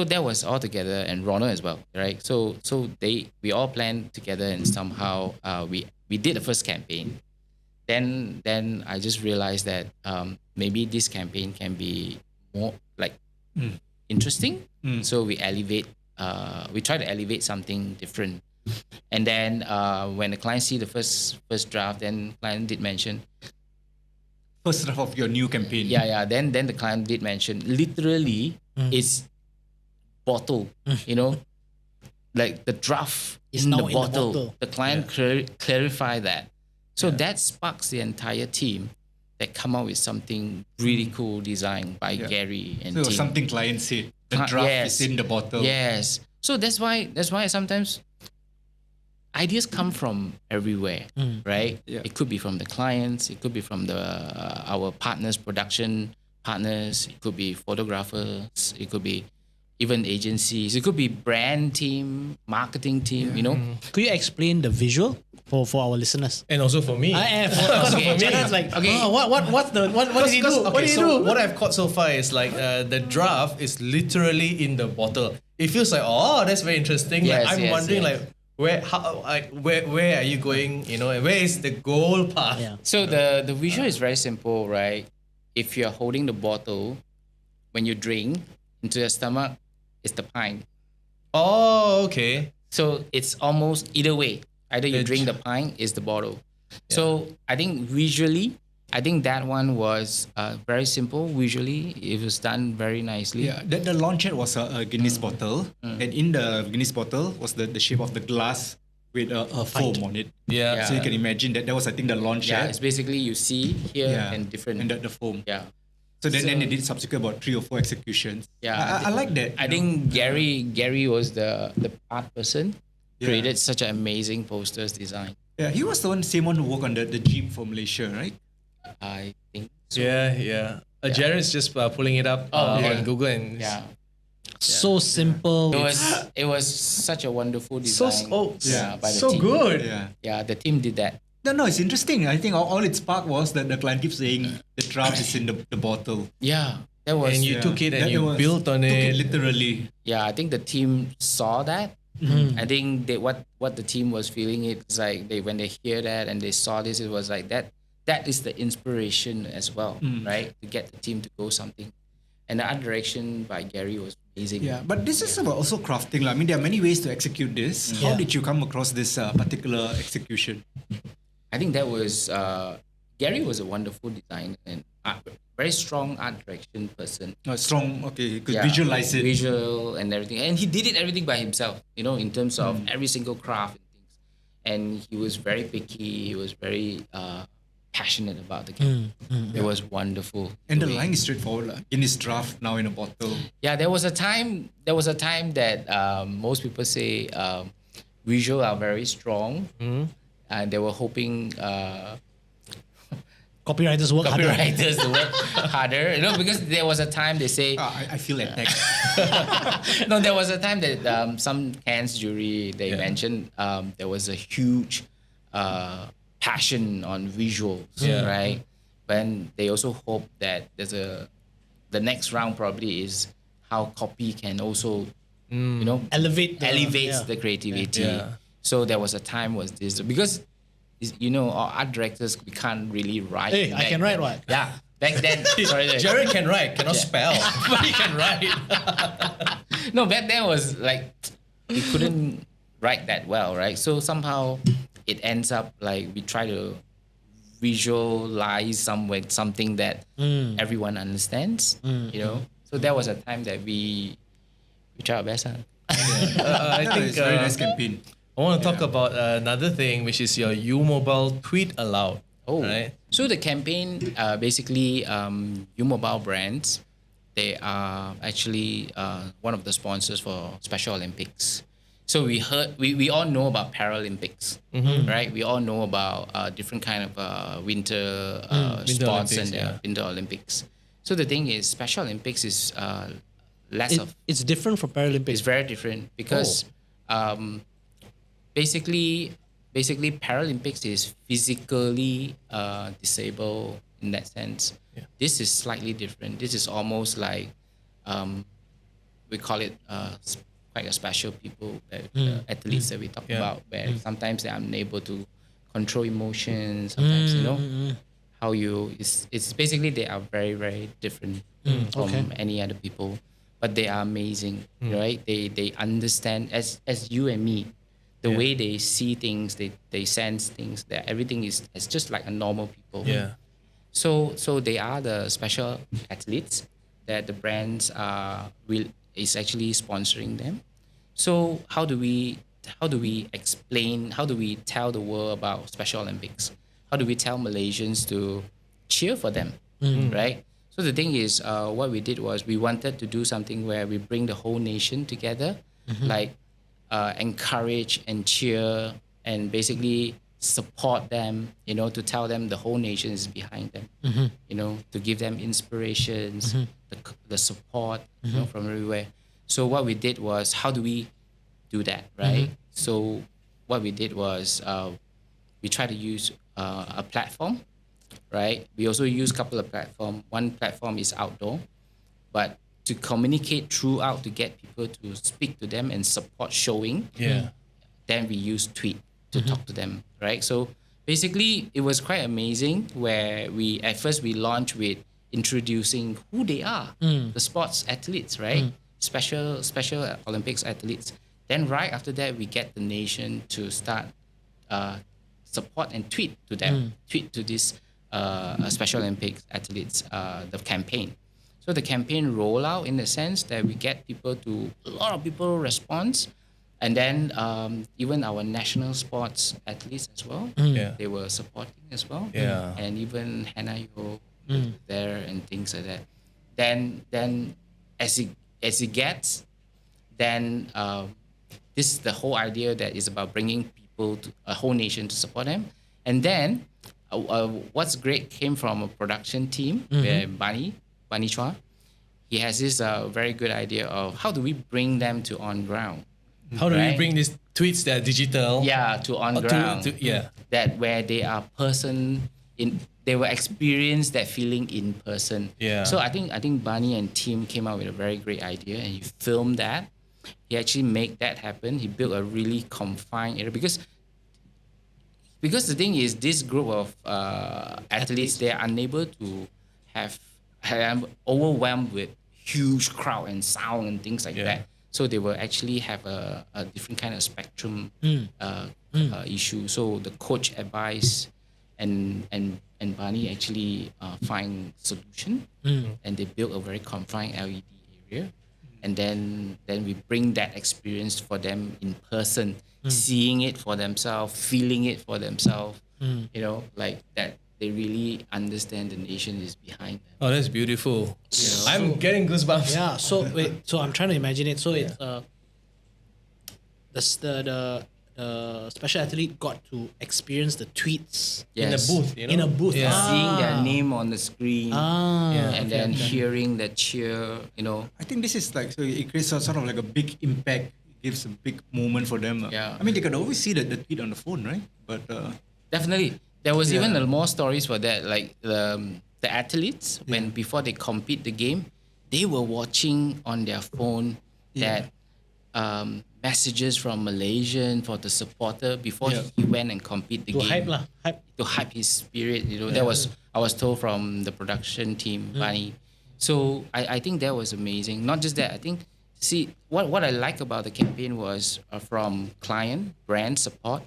that was all together, and Ronald as well, right? So we all planned together, and somehow we did the first campaign. Then I just realized that maybe this campaign can be more like interesting. So we try to elevate something different. And then when the client see the first draft, then client did mention
first draft of your new campaign.
Yeah. Then the client did mention literally it's bottle, like the draft
It's
in
now
the
in the
bottle.
bottle.
The client clarify that. So that sparks the entire team that come up with something really cool design by Gary and
So
team.
something client said. The draft is in the bottle.
Yes. So that's why sometimes ideas come from everywhere, right?
Yeah.
It could be from the clients, it could be from our partners, production partners, it could be photographers, it could be even agencies, it could be brand team, marketing team,
Could you explain the visual for our listeners?
And also for me.
Janan's like, what did he do? What did he do?
What I've caught so far is like the draft is literally in the bottle. It feels like, that's very interesting.
Yes,
like, I'm
yes,
wondering
yes.
where are you going? Where is the goal path?
Yeah.
So the visual is very simple, right? If you're holding the bottle, when you drink into your stomach, it's the pint.
Oh, okay.
So it's almost either way. Either you drink the pint, is the bottle. So I think visually, that one was very simple. Visually, it was done very nicely.
Yeah, the launch ad was a Guinness bottle, and in the Guinness bottle was the shape of the glass with a foam on it.
Yeah.
So you can imagine that was, I think, the launch
Yeah,
ad.
it's basically you see here and different.
And the foam.
Yeah.
So then they did subsequent about 3 or 4 executions.
Yeah,
I like that.
I think Gary was the art person. Created such an amazing posters design.
Yeah, he was the same one who worked on the Jeep for Malaysia, right?
I think so.
Yeah. Jarrod's just pulling it up on Google and
So simple.
It was such a wonderful design. By the team.
good.
Yeah.
The team did that.
No, it's interesting. I think all it sparked was that the client keeps saying the draft is in the bottle.
Yeah, that was.
And you took it and
That
you
was-
built on
took
it.
Yeah, I think the team saw that. I think what the team was feeling, it's like when they hear that and they saw this, it was like that is the inspiration as well, right? To get the team to go something. And the art direction by Gary was amazing.
Yeah, but this is about also crafting. I mean, there are many ways to execute this. How did you come across this particular execution?
I think that was Gary was a wonderful designer and very strong art direction person.
Strong, okay, you could visualize it.
Visual and everything. And he did everything by himself, in terms of every single craft and things. And he was very picky. He was very passionate about the game. It was wonderful.
And the
way-
line is straightforward. Lah. In this draft, now in a bottle.
Yeah, there was a time that most people say visual are very strong, and they were hoping
Copywriters work harder.
copywriters to work harder. Because there was a time they say
I feel attacked.
no, there was a time that some Cannes jury they mentioned there was a huge passion on visuals, right? But they also hope that the next round probably is how copy can also
Elevate
the creativity.
Yeah.
So there was a time was this because our art directors we can't really write.
Hey, I
back
can write
then.
what?
Yeah, back then. sorry.
Jarrod can write, cannot spell, but he can write.
No, back then was like we couldn't write that well, right? So somehow it ends up like we try to visualize something that everyone understands, So there was a time that we try our best.
I think
It's a very nice campaign.
I want to talk about another thing, which is your U-Mobile Tweet Aloud.
Oh,
right?
So the campaign, basically, U-Mobile brands, they are actually one of the sponsors for Special Olympics. So we all know about Paralympics, right? We all know about different kind of winter sports
Olympics,
and Winter Olympics. So the thing is, Special Olympics is less of.
It's different from Paralympics.
It's very different because basically Paralympics is physically disabled in that sense.
Yeah.
This is slightly different. This is almost like we call it quite a special people athletes that we talk about, where sometimes they are unable to control emotions. Sometimes how it's basically they are very, very different from any other people, but they are amazing, right? They understand as you and me. The way they see things, they sense things, that everything is just like a normal people.
Yeah.
So they are the special athletes that the brands is actually sponsoring them. So how do we explain? How do we tell the world about Special Olympics? How do we tell Malaysians to cheer for them, right? So the thing is, what we did was we wanted to do something where we bring the whole nation together, like encourage and cheer and basically support them, to tell them the whole nation is behind them, to give them inspirations, the support, from everywhere. So what we did was, how do we do that, right? So what we did was we try to use a platform, right? We also use a couple of platforms. One platform is outdoor, but to communicate throughout to get people to speak to them and support showing.
Yeah.
Then we use tweet to talk to them, right? So basically, it was quite amazing where at first we launched with introducing who they are, the sports athletes, right? Special Olympics athletes. Then right after that, we get the nation to start support and tweet to them, tweet to these Special Olympics athletes, the campaign. So the campaign roll out in the sense that we get a lot of people respond. And then even our national sports athletes as well, they were supporting as well.
Yeah.
And even Hannah Yo there and things like that. Then as it gets, then this is the whole idea that is about bringing people to a whole nation to support them. And then what's great came from a production team where Bani Chua, he has this very good idea of how do we bring them to on ground.
How do we
Right.
bring these tweets that are digital?
To on ground. That where they are they will experience that feeling in person.
Yeah.
So I think Bani and team came up with a very great idea, and he filmed that. He actually made that happen. He built a really confined area because the thing is, this group of athletes, they are unable to have overwhelmed with huge crowd and sound and things like that. So they will actually have a different kind of spectrum issue. So the coach advised and Bani actually find solution, and they built a very confined LED area, and then we bring that experience for them in person, seeing it for themselves, feeling it for themselves. Like they really understand the nation is behind them.
Oh, that's beautiful. I'm getting goosebumps.
Yeah. So wait. So I'm trying to imagine it. So it's the special athlete got to experience the tweets
In the
Yes.
booth, you know?
in a booth.
Yeah.
Seeing their name on the screen and then
okay.
hearing the cheer,
I think this is like, so it creates sort of like a big impact. It gives a big moment for them.
Yeah.
I mean, they can always see the tweet on the phone, right? But
definitely. There was even
Yeah.
more stories for that. Like the athletes, when before they compete the game, they were watching on their phone that messages from Malaysian for the supporter before he went and compete the
To
game.
hype lah. Hype.
To hype his spirit. That was I was told from the production team, Bani. So I think that was amazing. Not just that, I think what I like about the campaign was from client, brand support,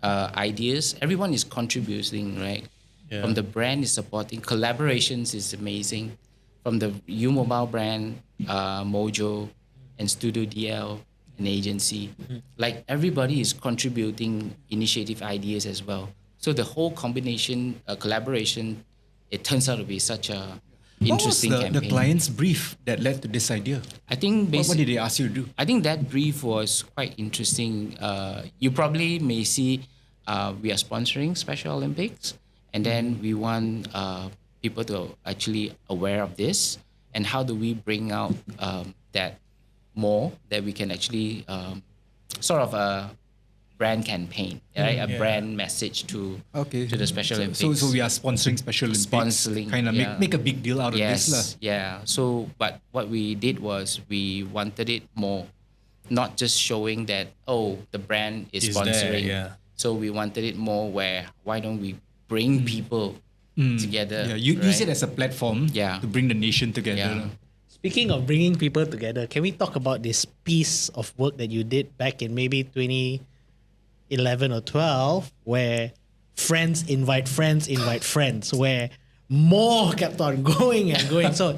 ideas. Everyone is contributing, right?
Yeah.
From the brand is supporting, collaborations is amazing. From the U Mobile brand, Mojo, and Studio DL, an agency, like everybody is contributing initiative ideas as well. So the whole combination, collaboration, it turns out to be such a interesting
what was the
campaign.
client's brief that led to this idea?
I think
What did they ask you to do?
I think that brief was quite interesting. You probably may see we are sponsoring Special Olympics, and then we want people to actually aware of this, and how do we bring out that more that we can actually sort of a brand campaign, right? A brand message to the Special Olympics.
So we are sponsoring Special Olympics.
Sponsoring,
Kind of
yeah.
make a big deal out of this. Lah.
Yeah. So, but what we did was we wanted it more, not just showing that, the brand is
Is there,
sponsoring.
yeah.
So we wanted it more where, why don't we bring people together?
Yeah, use
right?
it as a platform
Yeah.
to bring the nation together.
Yeah.
lah.
Speaking of bringing people together, can we talk about this piece of work that you did back in maybe 2011 or 12, where friends invite friends, where more kept on going and going. So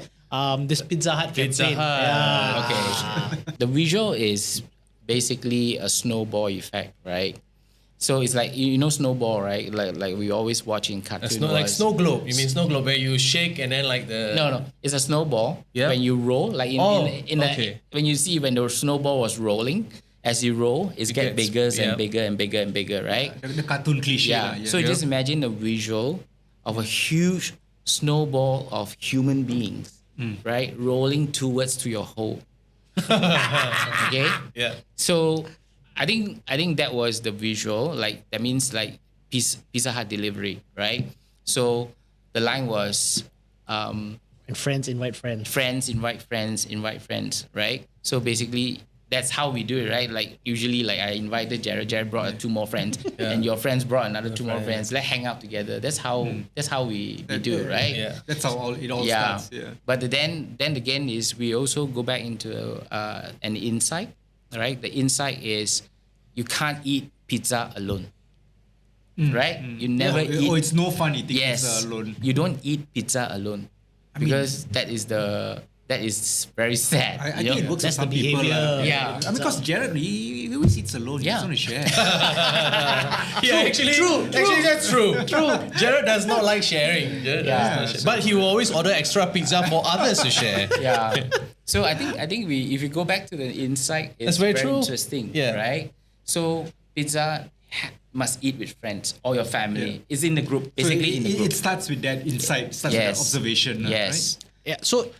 this Pizza Hut
Pizza
campaign.
Hut.
Yeah.
Okay. The visual is basically a snowball effect, right? So it's like snowball, right? Like we always watch in cartoon.
Like snow globe. You mean snow globe where you shake and then like the...
No. It's a snowball.
Yeah.
When you roll, like when you see when the snowball was rolling, as you roll, it gets bigger and bigger and bigger and bigger, right?
The cartoon cliche.
Yeah.
lah,
So just imagine the visual of a huge snowball of human beings, right, rolling towards to your hole. Okay.
Yeah.
So I think that was the visual. Like that means like Pizza Hut delivery, right? So the line was
And friends invite friends.
friends invite friends, right? So basically that's how we do it, right? Like usually like I invited Jarrod brought 2 more friends and your friends brought another 2 more friends. Let's hang out together. That's how we do it, right?
Yeah.
That's how it all starts. Yeah.
But then again is we also go back into an insight, right? The insight is you can't eat pizza alone, right? You never eat.
Oh, it's no fun eating
Yes,
pizza alone.
you don't eat pizza alone because that is very sad.
I
you
think it
know?
works for
That's the
some people.
behavior.
Yeah.
I mean, because Jarrod, he always eats alone. He
Yeah.
doesn't want to share.
Yeah, actually, that's true. Jarrod does not like sharing. But he will always order extra pizza for others to share.
Yeah. So I think if you go back to the insight, it's
That's very true.
interesting.
Yeah.
Right. So pizza must eat with friends or your family. It's in the group. Basically in the group.
It starts with that insight, starts with that observation.
Yes.
Yeah. So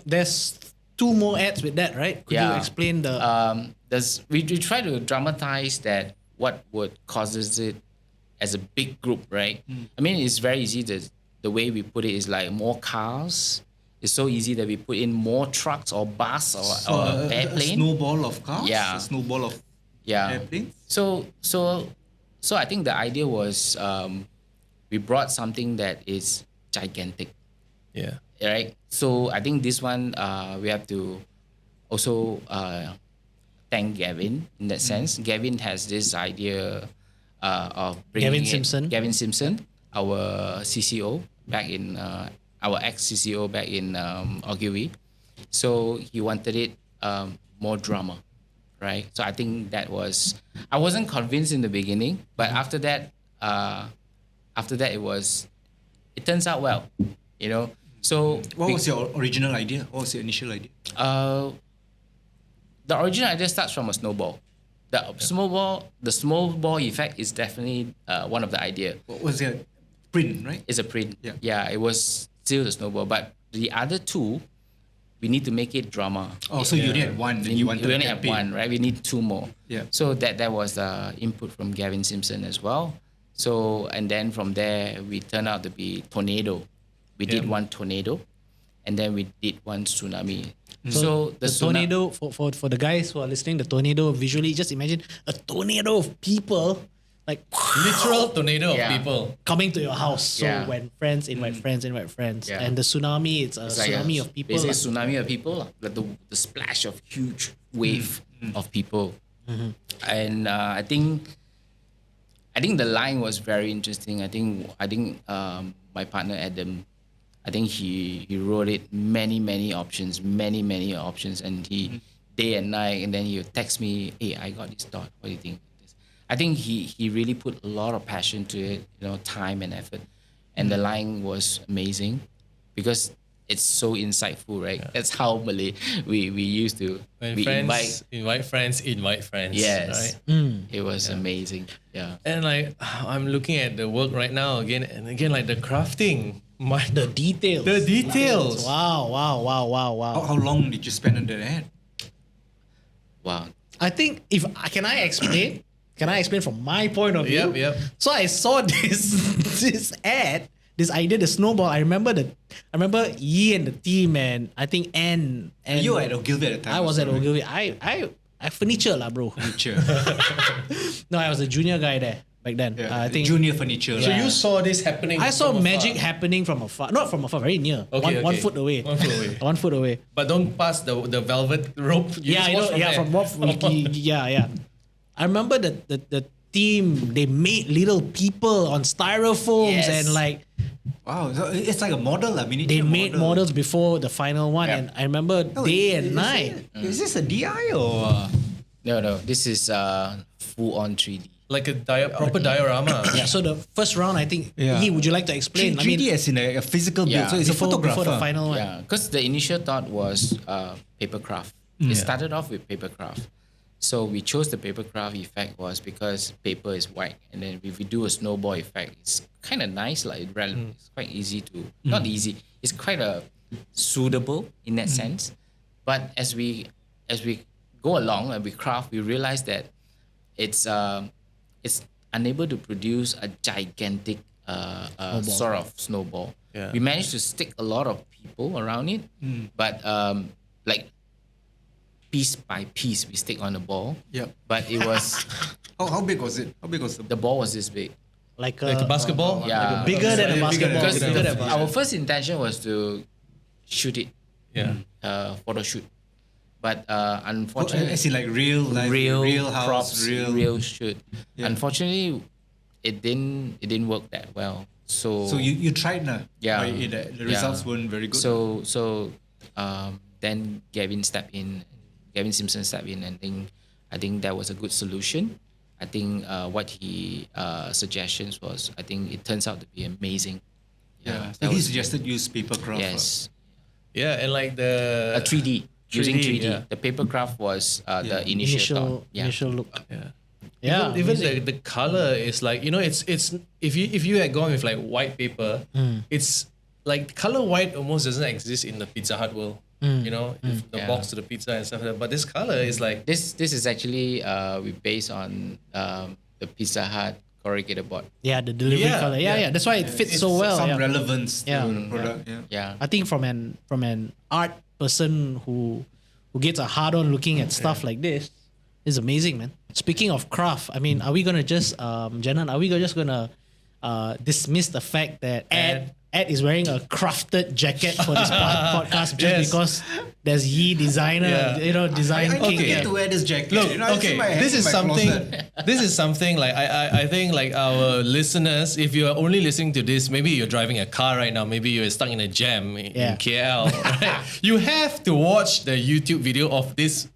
there's 2 more ads with that, right? Could you
Yeah.
explain the
We try to dramatize that what would causes it as a big group, right? I mean, it's very easy. The way we put it is like more cars. It's so easy that we put in more trucks or bus or
A
airplane.
snowball of cars.
Yeah.
A snowball of
Yeah.
airplanes.
So I think the idea was we brought something that is gigantic,
Yeah.
right? So I think this one we have to also thank Gavin in that sense. Gavin has this idea of bringing Gavin Simpson, our CCO back in our ex-CCO back in Ogilvy. So he wanted it more drama. Right, so I think that was. I wasn't convinced in the beginning, but after that, it was it turns out well, you know. So
What was your original idea? What was your initial idea?
The original idea starts from a snowball. The small ball effect is definitely one of the idea.
What was it? Print, right?
It's a print.
Yeah.
It was still the snowball, but the other two, we need to make it drama.
Oh, so you only had one. And you wanted
we
a
only have
campaign.
one, right? We need two more.
Yeah.
So that was input from Gavin Simpson as well. So and then from there we turned out to be tornado. We did one tornado, and then we did one tsunami. So
the tornado for the guys who are listening, the tornado visually, just imagine a tornado of people like
Literal tornado of
Yeah.
people.
coming to your house. So
Yeah.
when friends invite friends,
Yeah.
and the tsunami, it's a
It's like
tsunami of people.
Basically,
lah.
tsunami of people, lah. Like the splash of huge wave of people, and I think the line was very interesting. I think my partner Adam, I think he wrote it many options, and he day and night, and then he would text me, hey, I got this thought. What do you think? I think he really put a lot of passion to it, you know, time and effort. And the line was amazing because it's so insightful, right? That's how Malay we used to
When
we
friends invite friends.
yes.
Right?
It was amazing. Yeah.
And like I'm looking at the work right now again and again, like the crafting.
The details.
The details.
Wow.
How long did you spend on that ad?
Wow.
I think can I explain? Can I explain from my point of view?
Yep.
So I saw this ad, this idea, the snowball. I remember Yee and the team, and I think Anne and
You were at Ogilvy at the time.
I was at
also, right?
Ogilvy. I furniture lah, bro.
Furniture.
No, I was a junior guy there back then.
Yeah.
I think
Junior furniture.
So
right?
you saw this happening.
I saw
from
magic
afar.
happening from afar. Not from afar, very near.
Okay,
One
okay.
foot away.
1 foot away.
1 foot away.
But don't pass the velvet rope. You
Yeah,
just
I
watch
know. Yeah,
there.
from what? Yeah. I remember the team. They made little people on styrofoams
Yes.
and like
Wow, so it's like a model, a miniature
they made models before the final one.
Yeah.
And I remember day and night.
Is this a DI or?
No. This is full on 3D.
Like a proper diorama.
Yeah. So the first round, I think.
Yeah.
Yee, would you like to explain?
3D as in a physical build,
Yeah.
so it's a photograph.
before the final one.
Yeah, because the initial thought was paper craft. It started off with paper craft. So we chose the paper craft effect was because paper is white, and then if we do a snowball effect, it's kind of nice, like it's quite easy to not easy. It's quite suitable in that sense. But as we go along and we craft, we realize that it's unable to produce a gigantic sort of snowball.
Yeah.
We managed to stick a lot of people around it, but like piece by piece we stick on the ball.
Yep.
But it was
How big was it? How big was
the ball was this big.
Like a basketball.
Yeah.
Bigger than a basketball.
Because
Bigger than a
our first intention was to shoot it,
Yeah.
photo shoot. But
Oh,
unfortunately,
as in like real life, real house,
props,
real.
shoot.
Yeah.
Unfortunately, it didn't work that well. So
So you tried now.
Yeah.
But the results weren't very good.
So then Gavin Simpson stepped in, and I think that was a good solution. I think what he suggestions was, I think it turns out to be amazing.
yeah.
that
So he
was-
suggested use paper craft.
Yes,
Yeah, and like the
3D. Using 3D.
yeah.
The paper craft was the initial thought. Yeah.
Initial look.
Yeah.
Yeah.
Even the color is like, you know, it's if you had gone with like white paper, it's like color white almost doesn't exist in the Pizza Hut world. You know, if the
Yeah.
box to the pizza and stuff like that. But this color is like
This is actually we based on the Pizza Hut corrugated board.
Yeah, the delivery
Yeah,
color. Yeah. That's why it fits so well.
Some
yeah.
relevance
Yeah.
to the product. Yeah.
Yeah.
I think from an art person who gets a hard on looking at stuff like this is amazing, man. Speaking of craft, I mean, are we gonna just Jenhan, are we just gonna dismiss the fact that Ed is wearing a crafted jacket for this podcast just
Yes.
because there's Yee designer,
Yeah.
design
I
king.
need to get to wear this jacket.
Look,
You know, it's in
okay,
my-
this
in
is
my
something.
closet.
This is something like I think like our listeners, if you are only listening to this, maybe you're driving a car right now, maybe you're stuck in a jam in
Yeah.
KL. Right? You have to watch the YouTube video of this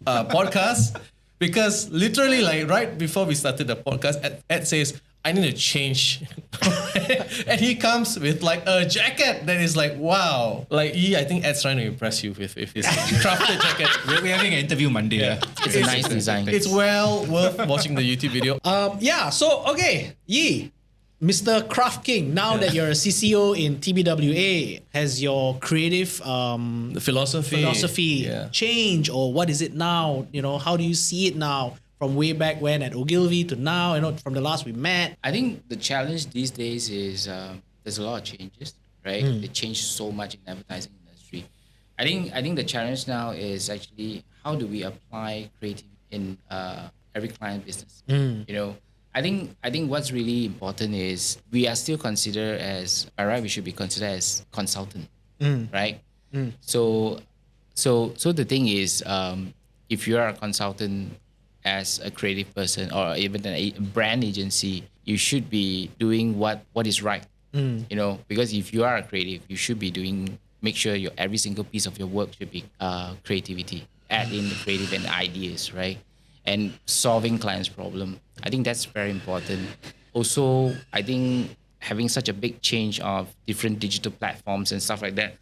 podcast because literally like right before we started the podcast, Ed says, "I need to change and he comes with like a jacket that is like, wow. Like, I think Ed's trying to impress you with his crafted jacket.
We're having an interview Monday. Yeah.
It's a nice design.
It's well worth watching the YouTube video.
So okay, Yee, Mr. Craft King, now that you're a CCO in TBWA, has your creative
The philosophy
change, or what is it now? You know, how do you see it now from way back when at Ogilvy to now, you know, from the last we met?
I think the challenge these days is there's a lot of changes, right? They change so much in the advertising industry. I think the challenge now is actually how do we apply creative in every client business. You know, I think what's really important is we are still considered as, by right, we should be considered as consultant, right? So the thing is, if you are a consultant as a creative person or even a brand agency, you should be doing what is right, you know, because if you are a creative, you should be make sure every single piece of your work should be creativity, add in the creative and ideas, right? And solving clients' problem. I think that's very important. Also, I think having such a big change of different digital platforms and stuff like that,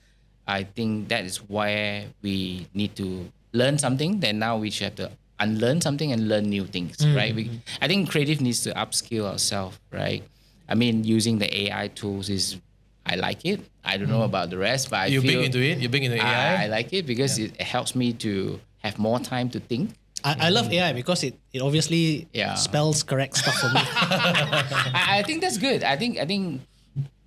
I think that is where we need to learn something. Then now we should have to unlearn something and learn new things, right? I think creative needs to upskill ourselves, right? I mean, using the AI tools I like it. I don't know about the rest, but
You're big into it? You're big into AI?
I like it because it helps me to have more time to think.
I love AI because it obviously spells correct stuff for me.
I think that's good. I think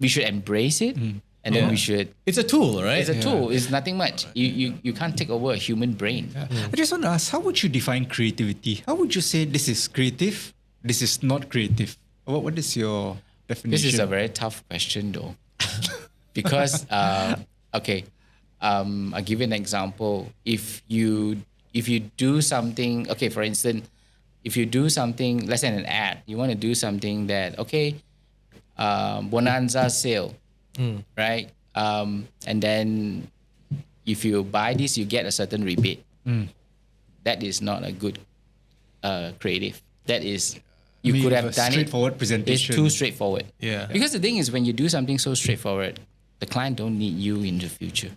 we should embrace it, and then we should.
It's a tool, right?
It's a tool. It's nothing much. You can't take over a human brain.
I just want to ask, how would you define creativity? How would you say this is creative, this is not creative? What is your definition?
This is a very tough question, though, because I'll give you an example. If you do something, okay, for instance, if you do something, let's say an ad, you want to do something that, bonanza sale, right? And then if you buy this, you get a certain rebate. That is not a good creative. That is, you could have done
straightforward
it.
presentation.
It's too straightforward.
Yeah.
Because the thing is, when you do something so straightforward, the client don't need you in the future.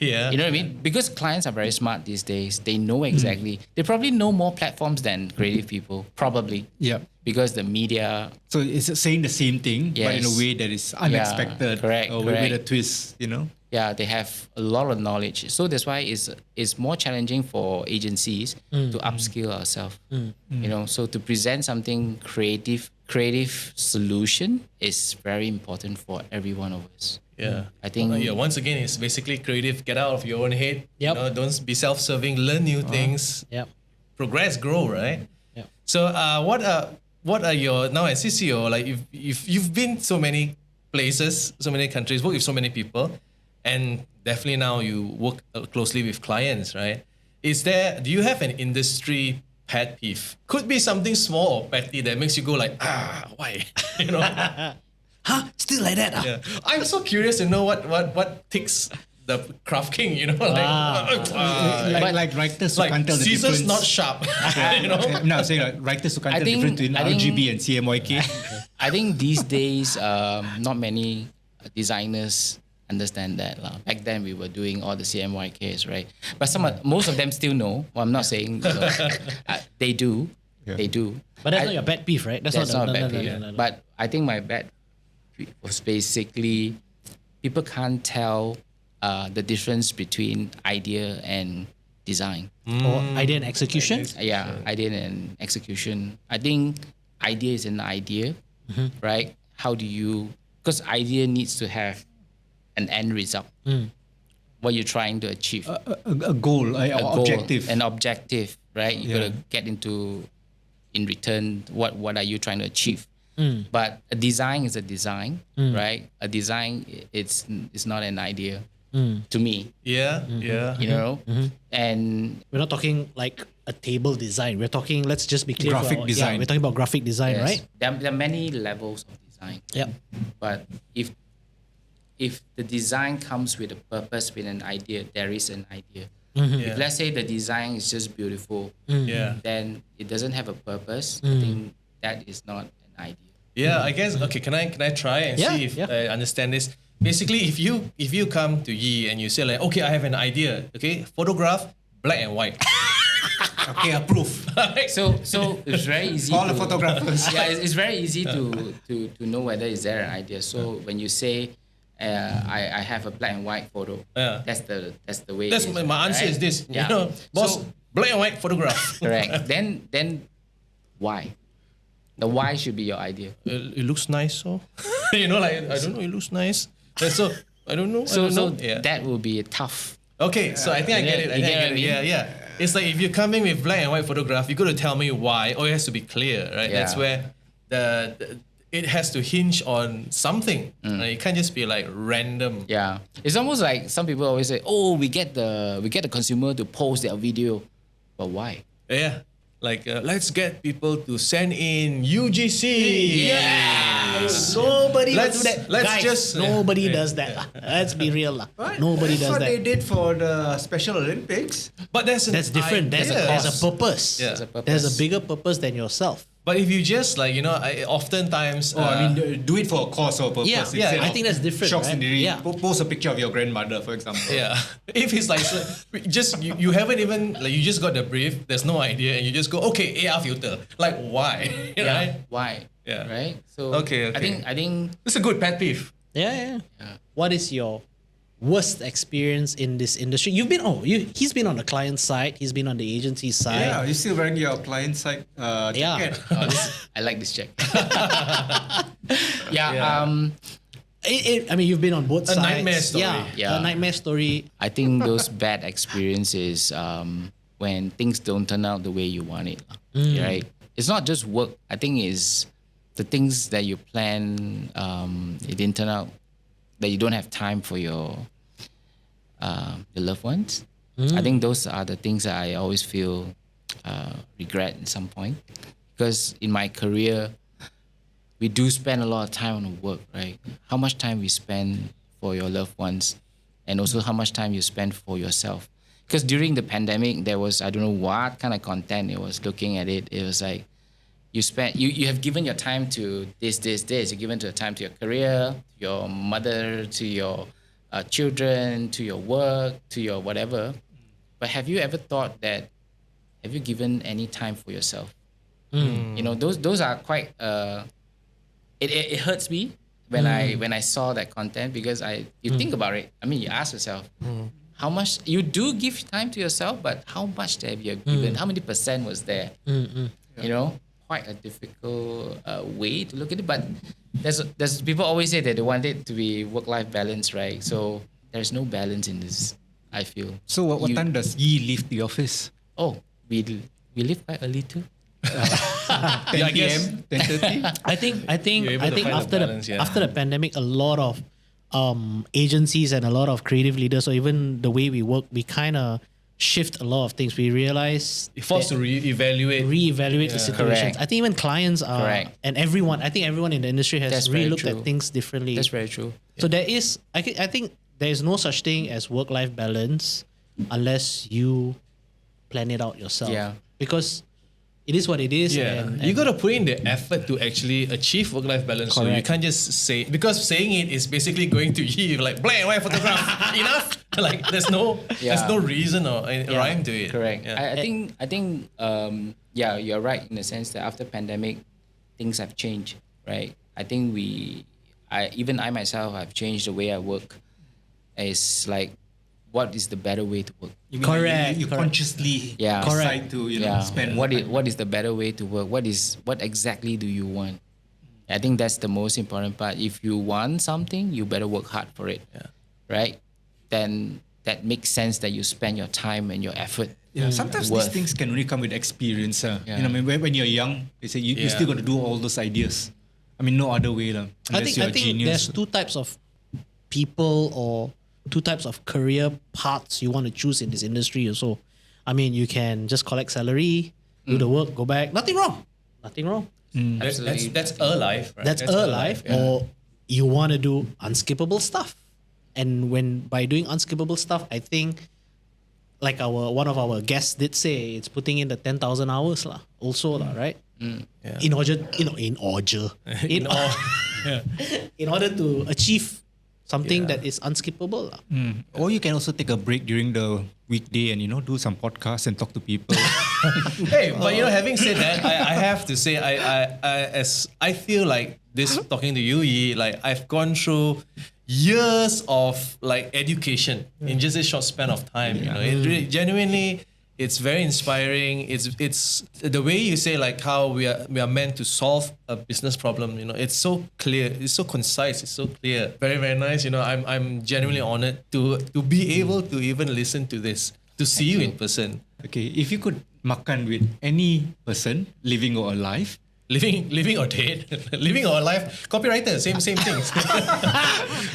Yeah.
You know what I mean? Because clients are very smart these days. They know exactly. They probably know more platforms than creative people. Probably.
Yeah.
Because the media.
So it's saying the same thing, but in a
Yes.
way that is unexpected.
correct,
Or with a
correct.
twist, you know?
Yeah, they have a lot of knowledge. So that's why it's more challenging for agencies to upskill ourselves. You know, so to present something creative solution is very important for every one of us.
Yeah.
I think
once again, it's basically creative. Get out of your own head.
Yep.
You know, don't be self-serving. Learn new things.
Yep.
Progress, grow, right?
Yep.
So, what are your now as CCO? Like, you've been so many places, so many countries, worked with so many people, and definitely now you work closely with clients, right? Do you have an industry pet peeve? Could be something small or petty that makes you go like, why? You know?
Huh? Still like that?
Yeah. I'm so curious to know what ticks the craft king, you know?
Like writers who
like
can't tell the
scissors
difference.
not sharp, you know?
No, I'm saying like writers who can't
I
tell the
think-
difference between
I think-
RGB and CMYK.
I think these days, not many designers understand that. Back then, we were doing all the CMYKs, right? But most of them still know. Well, I'm not saying they do.
Yeah.
They do.
But that's not your pet peeve, right?
That's not a bad
no,
peeve.
no.
But I think my bad was basically people can't tell the difference between idea and design.
Or idea and execution.
Yeah, idea and execution. I think idea is an idea, right? How do you? Because idea needs to have an end result. What you're trying to achieve.
A goal,
A goal,
objective.
an objective, right? You gotta get into, in return, what are you trying to achieve? But a design is a design, right? A design, it's not an idea to me,
Yeah.
you know? And
We're not talking like a table design. We're talking, let's just be clear.
Graphic design.
Yeah, we're talking about graphic design,
yes,
right?
there are many levels of design.
Yep.
But if the design comes with a purpose, with an idea, there is an idea. If let's say the design is just beautiful,
Yeah.
then it doesn't have a purpose. I think that is not an idea.
Yeah, I guess. Okay, can I try and see if I understand this? Basically, if you come to Yee and you say like, okay, I have an idea. Okay, photograph black and white.
Okay, approve.
So it's very easy.
All the photographers.
Yeah, it's very easy to know whether is there an idea. So when you say, I have a black and white photo. That's the way.
That's
it is,
my answer.
right?
Is this?
Yeah.
You know, boss, black and white photograph.
Correct. Then why? The why should be your idea.
It looks nice, so you know, like I don't know, it looks nice. So I don't know.
So
Yeah.
that will be tough.
Okay, so I think I get it. I think I get it. Yeah. It's like if you're coming with black and white photograph, you got to tell me why, or it has to be clear, right?
Yeah.
That's where it has to hinge on something. Right? It can't just be like random.
Yeah, it's almost like some people always say, "Oh, we get the consumer to post their video," but why?
Yeah. Like let's get people to send in UGC.
Nobody
Let's-
will do that.
let's
Guys,
just-
nobody does that. Let's be real. Nobody
That's
does
what
that.
they did for the Special Olympics.
But that's
Different. There's a purpose.
Yeah.
There's a bigger purpose than yourself.
But if you just like, you know, oftentimes.
Do it for a cause or purpose.
Yeah,
instead
I
of
think that's different,
Shocks
right?
in the ring.
Yeah.
Post a picture of your grandmother, for example.
Yeah. If it's like just you haven't even like you just got the brief, there's no idea, and you just go, okay, AR filter. Like why? Right?
Why?
Yeah.
Right. So
Okay.
I think
It's a good pet peeve.
Yeah. What is your worst experience in this industry? He's been on the client side. He's been on the agency side.
Yeah, you're still wearing your client side jacket.
I like this check.
Yeah.
I mean, you've been on both sides.
nightmare story.
Yeah.
A nightmare story.
I think those bad experiences when things don't turn out the way you want it, right? It's not just work. I think it's the things that you plan. It didn't turn out. That you don't have time for your loved ones. I think those are the things that I always feel regret at some point, because in my career, we do spend a lot of time on work, right? How much time we spend for your loved ones, and also how much time you spend for yourself. Because during the pandemic, there was, I don't know what kind of content it was. Looking at it, it was like you have given your time to this. You've given to time to your career, to your mother, to your children, to your work, to your whatever. But have you ever thought that? Have you given any time for yourself? You know, those are quite. It hurts me when I saw that content, because you think about it. I mean, you ask yourself, how much you do give time to yourself, but how much have you given? How many percent was there? You know, quite a difficult way to look at it. But there's people always say that they want it to be work-life balance, right? So there's no balance in this, I feel.
So what time does Yee leave the office?
Oh, we leave quite early too.
10 p.m., 10:30?
I think
You're able to find a
after
balance,
after the pandemic, a lot of agencies and a lot of creative leaders, or even the way we work, we kind of shift a lot of things. We realize
Forced to reevaluate.
reevaluate the situations.
Correct.
I think even clients are,
Correct.
and everyone in the industry has
That's very
relooked
true.
at things differently.
That's very true.
So there is, I think there is no such thing as work-life balance unless you plan it out yourself.
Yeah.
Because it is what it is.
Yeah,
and
you got to put in the effort to actually achieve work-life balance. So you
Correct.
can't just say, because saying it is basically going to you like black and white photograph. Enough. Like there's no reason or rhyme to it.
Correct.
Yeah.
I think you're right in the sense that after pandemic, things have changed, right? I think I myself have changed the way I work. It's like, what is the better way to work?
You mean
Correct,
You
correct.
consciously
Yeah.
decide to spend
What is the better way to work? What exactly do you want? I think that's the most important part. If you want something, you better work hard for it.
Yeah.
Right? Then that makes sense that you spend your time and your effort.
Yeah, sometimes
worth.
these things can only come with experience.
Yeah.
You know, I mean, when you're young, they say you still got to do all those ideas. I mean, no other way.
I
Unless you're a
think
genius.
there's two types of people or two types of career paths you want to choose in this industry also. I mean, you can just collect salary, do the work, go back. Nothing wrong.
Absolutely.
That's a life. Right?
That's a life. Or you want to do unskippable stuff. And by doing unskippable stuff, I think like one of our guests did say, it's putting in the 10,000 hours also, right? in order to achieve something that is unskippable.
Or you can also take a break during the weekday and do some podcasts and talk to people.
Hey, but having said that, I have to say, I feel like this talking to you, Yee, like I've gone through years of like education in just a short span of time. It really, genuinely, it's very inspiring. It's the way you say like how we are meant to solve a business problem. It's so clear. It's so concise. It's so clear. Very, very nice. I'm genuinely honored to be able to even listen to this, to see you in person.
Okay, if you could makan with any person, living or alive,
Living or dead, living or alive, copywriter, same things.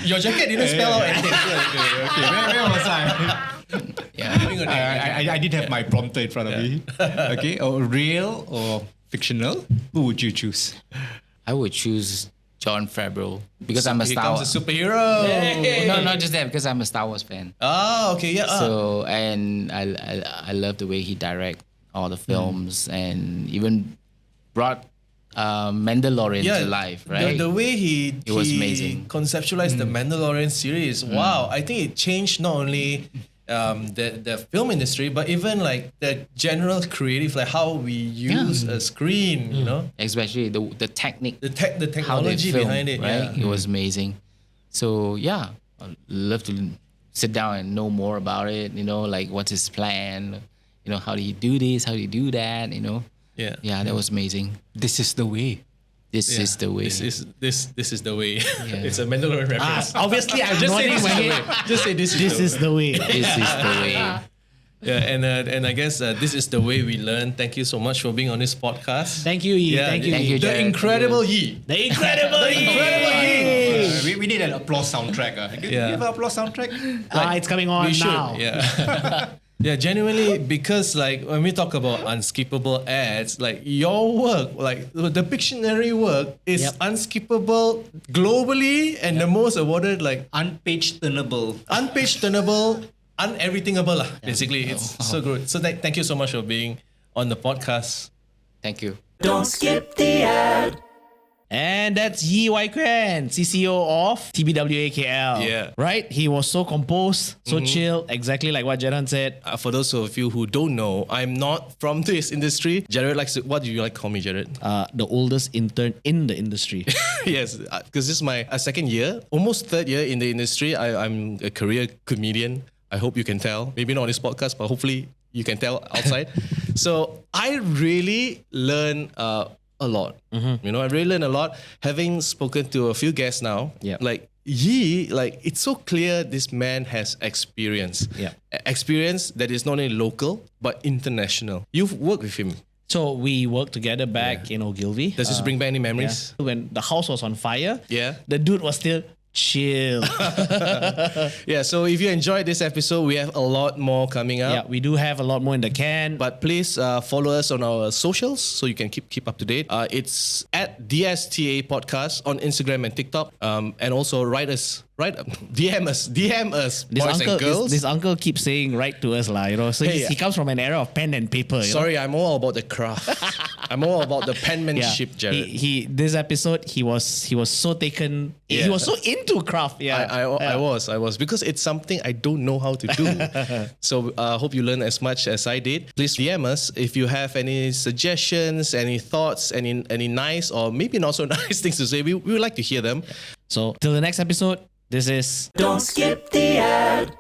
Your jacket didn't spell out anything.
okay, where was I?
Yeah.
Living or dead.
I did have my prompter in front of me. Okay, or real or fictional, who would you choose?
I would choose Jon Favreau because I'm a
Here
Star
comes
Wars.
a superhero.
No, not just that, because I'm a Star Wars fan.
Ah, okay, yeah.
So and I love the way he direct all the films and even brought Mandalorian to life, right?
The way he
was amazing.
conceptualized the Mandalorian series. Wow, I think it changed not only the film industry, but even like the general creative, like how we use a screen.
Especially the technique,
the
how they
technology
film,
behind it.
right?
Yeah.
It was amazing. So yeah, I'd love to sit down and know more about it. Like what's his plan? How do you do this? How do you do that? Yeah, that was amazing.
This is the way.
This is the way.
This is the way. It's a Mandalorian reference.
Obviously, I'm
Just say
nodding
this
my
is the
head.
way. Just say this
This is the way.
This is the way.
Yeah, and I guess this is the way we learn. Thank you so much for being on this podcast.
Thank you, Yee. Thank you,
Thank
Yee.
you,
The
Jarrod.
incredible Yee.
The incredible Yee.
We need an applause soundtrack. Do you have an applause soundtrack?
It's coming on
We should.
now.
Yeah. Yeah, genuinely, because like when we talk about unskippable ads, like your work, like the Pictionary work is unskippable globally and the most awarded, like
Unpage turnable.
unpage turnable, uneverythingable. Basically, it's so good. So thank you so much for being on the podcast.
Thank you.
Don't skip the ad.
And that's Yee Wai Khuen, CCO of TBWA KL.
Yeah.
Right? He was so composed, so chill, exactly like what Jenhan said.
For those of you who don't know, I'm not from this industry. Jarrod likes to, what do you like to call me, Jarrod?
The oldest intern in the industry.
Yes, because this is my second year, almost third year in the industry. I'm a career comedian. I hope you can tell. Maybe not on this podcast, but hopefully you can tell outside. So I really learn a lot. I really learned a lot having spoken to a few guests now.
Yep.
Like Yee, like it's so clear this man has experience.
Yep.
Experience that is not only local but international. You've worked with him.
So we worked together back in Ogilvy.
Does this bring back any memories?
When the house was on fire,
Yeah.
the dude was still chill.
Yeah, so if you enjoyed this episode, we have a lot more coming up.
Yeah, we do have a lot more in the can.
But please follow us on our socials so you can keep up to date. It's at DSTA Podcast on Instagram and TikTok. And also DM us,
this
boys
uncle,
and girls.
this uncle keeps saying write to us lah, So
Hey,
he comes from an era of pen and paper.
Sorry, I'm all about the craft. I'm all about the penmanship, Jarrod.
He this episode he was so taken.
Yeah.
He was so into craft. Yeah,
I was because it's something I don't know how to do. So hope you learn as much as I did. Please DM us if you have any suggestions, any thoughts, any nice or maybe not so nice things to say. We would like to hear them.
So till the next episode. This is
Don't skip the ad.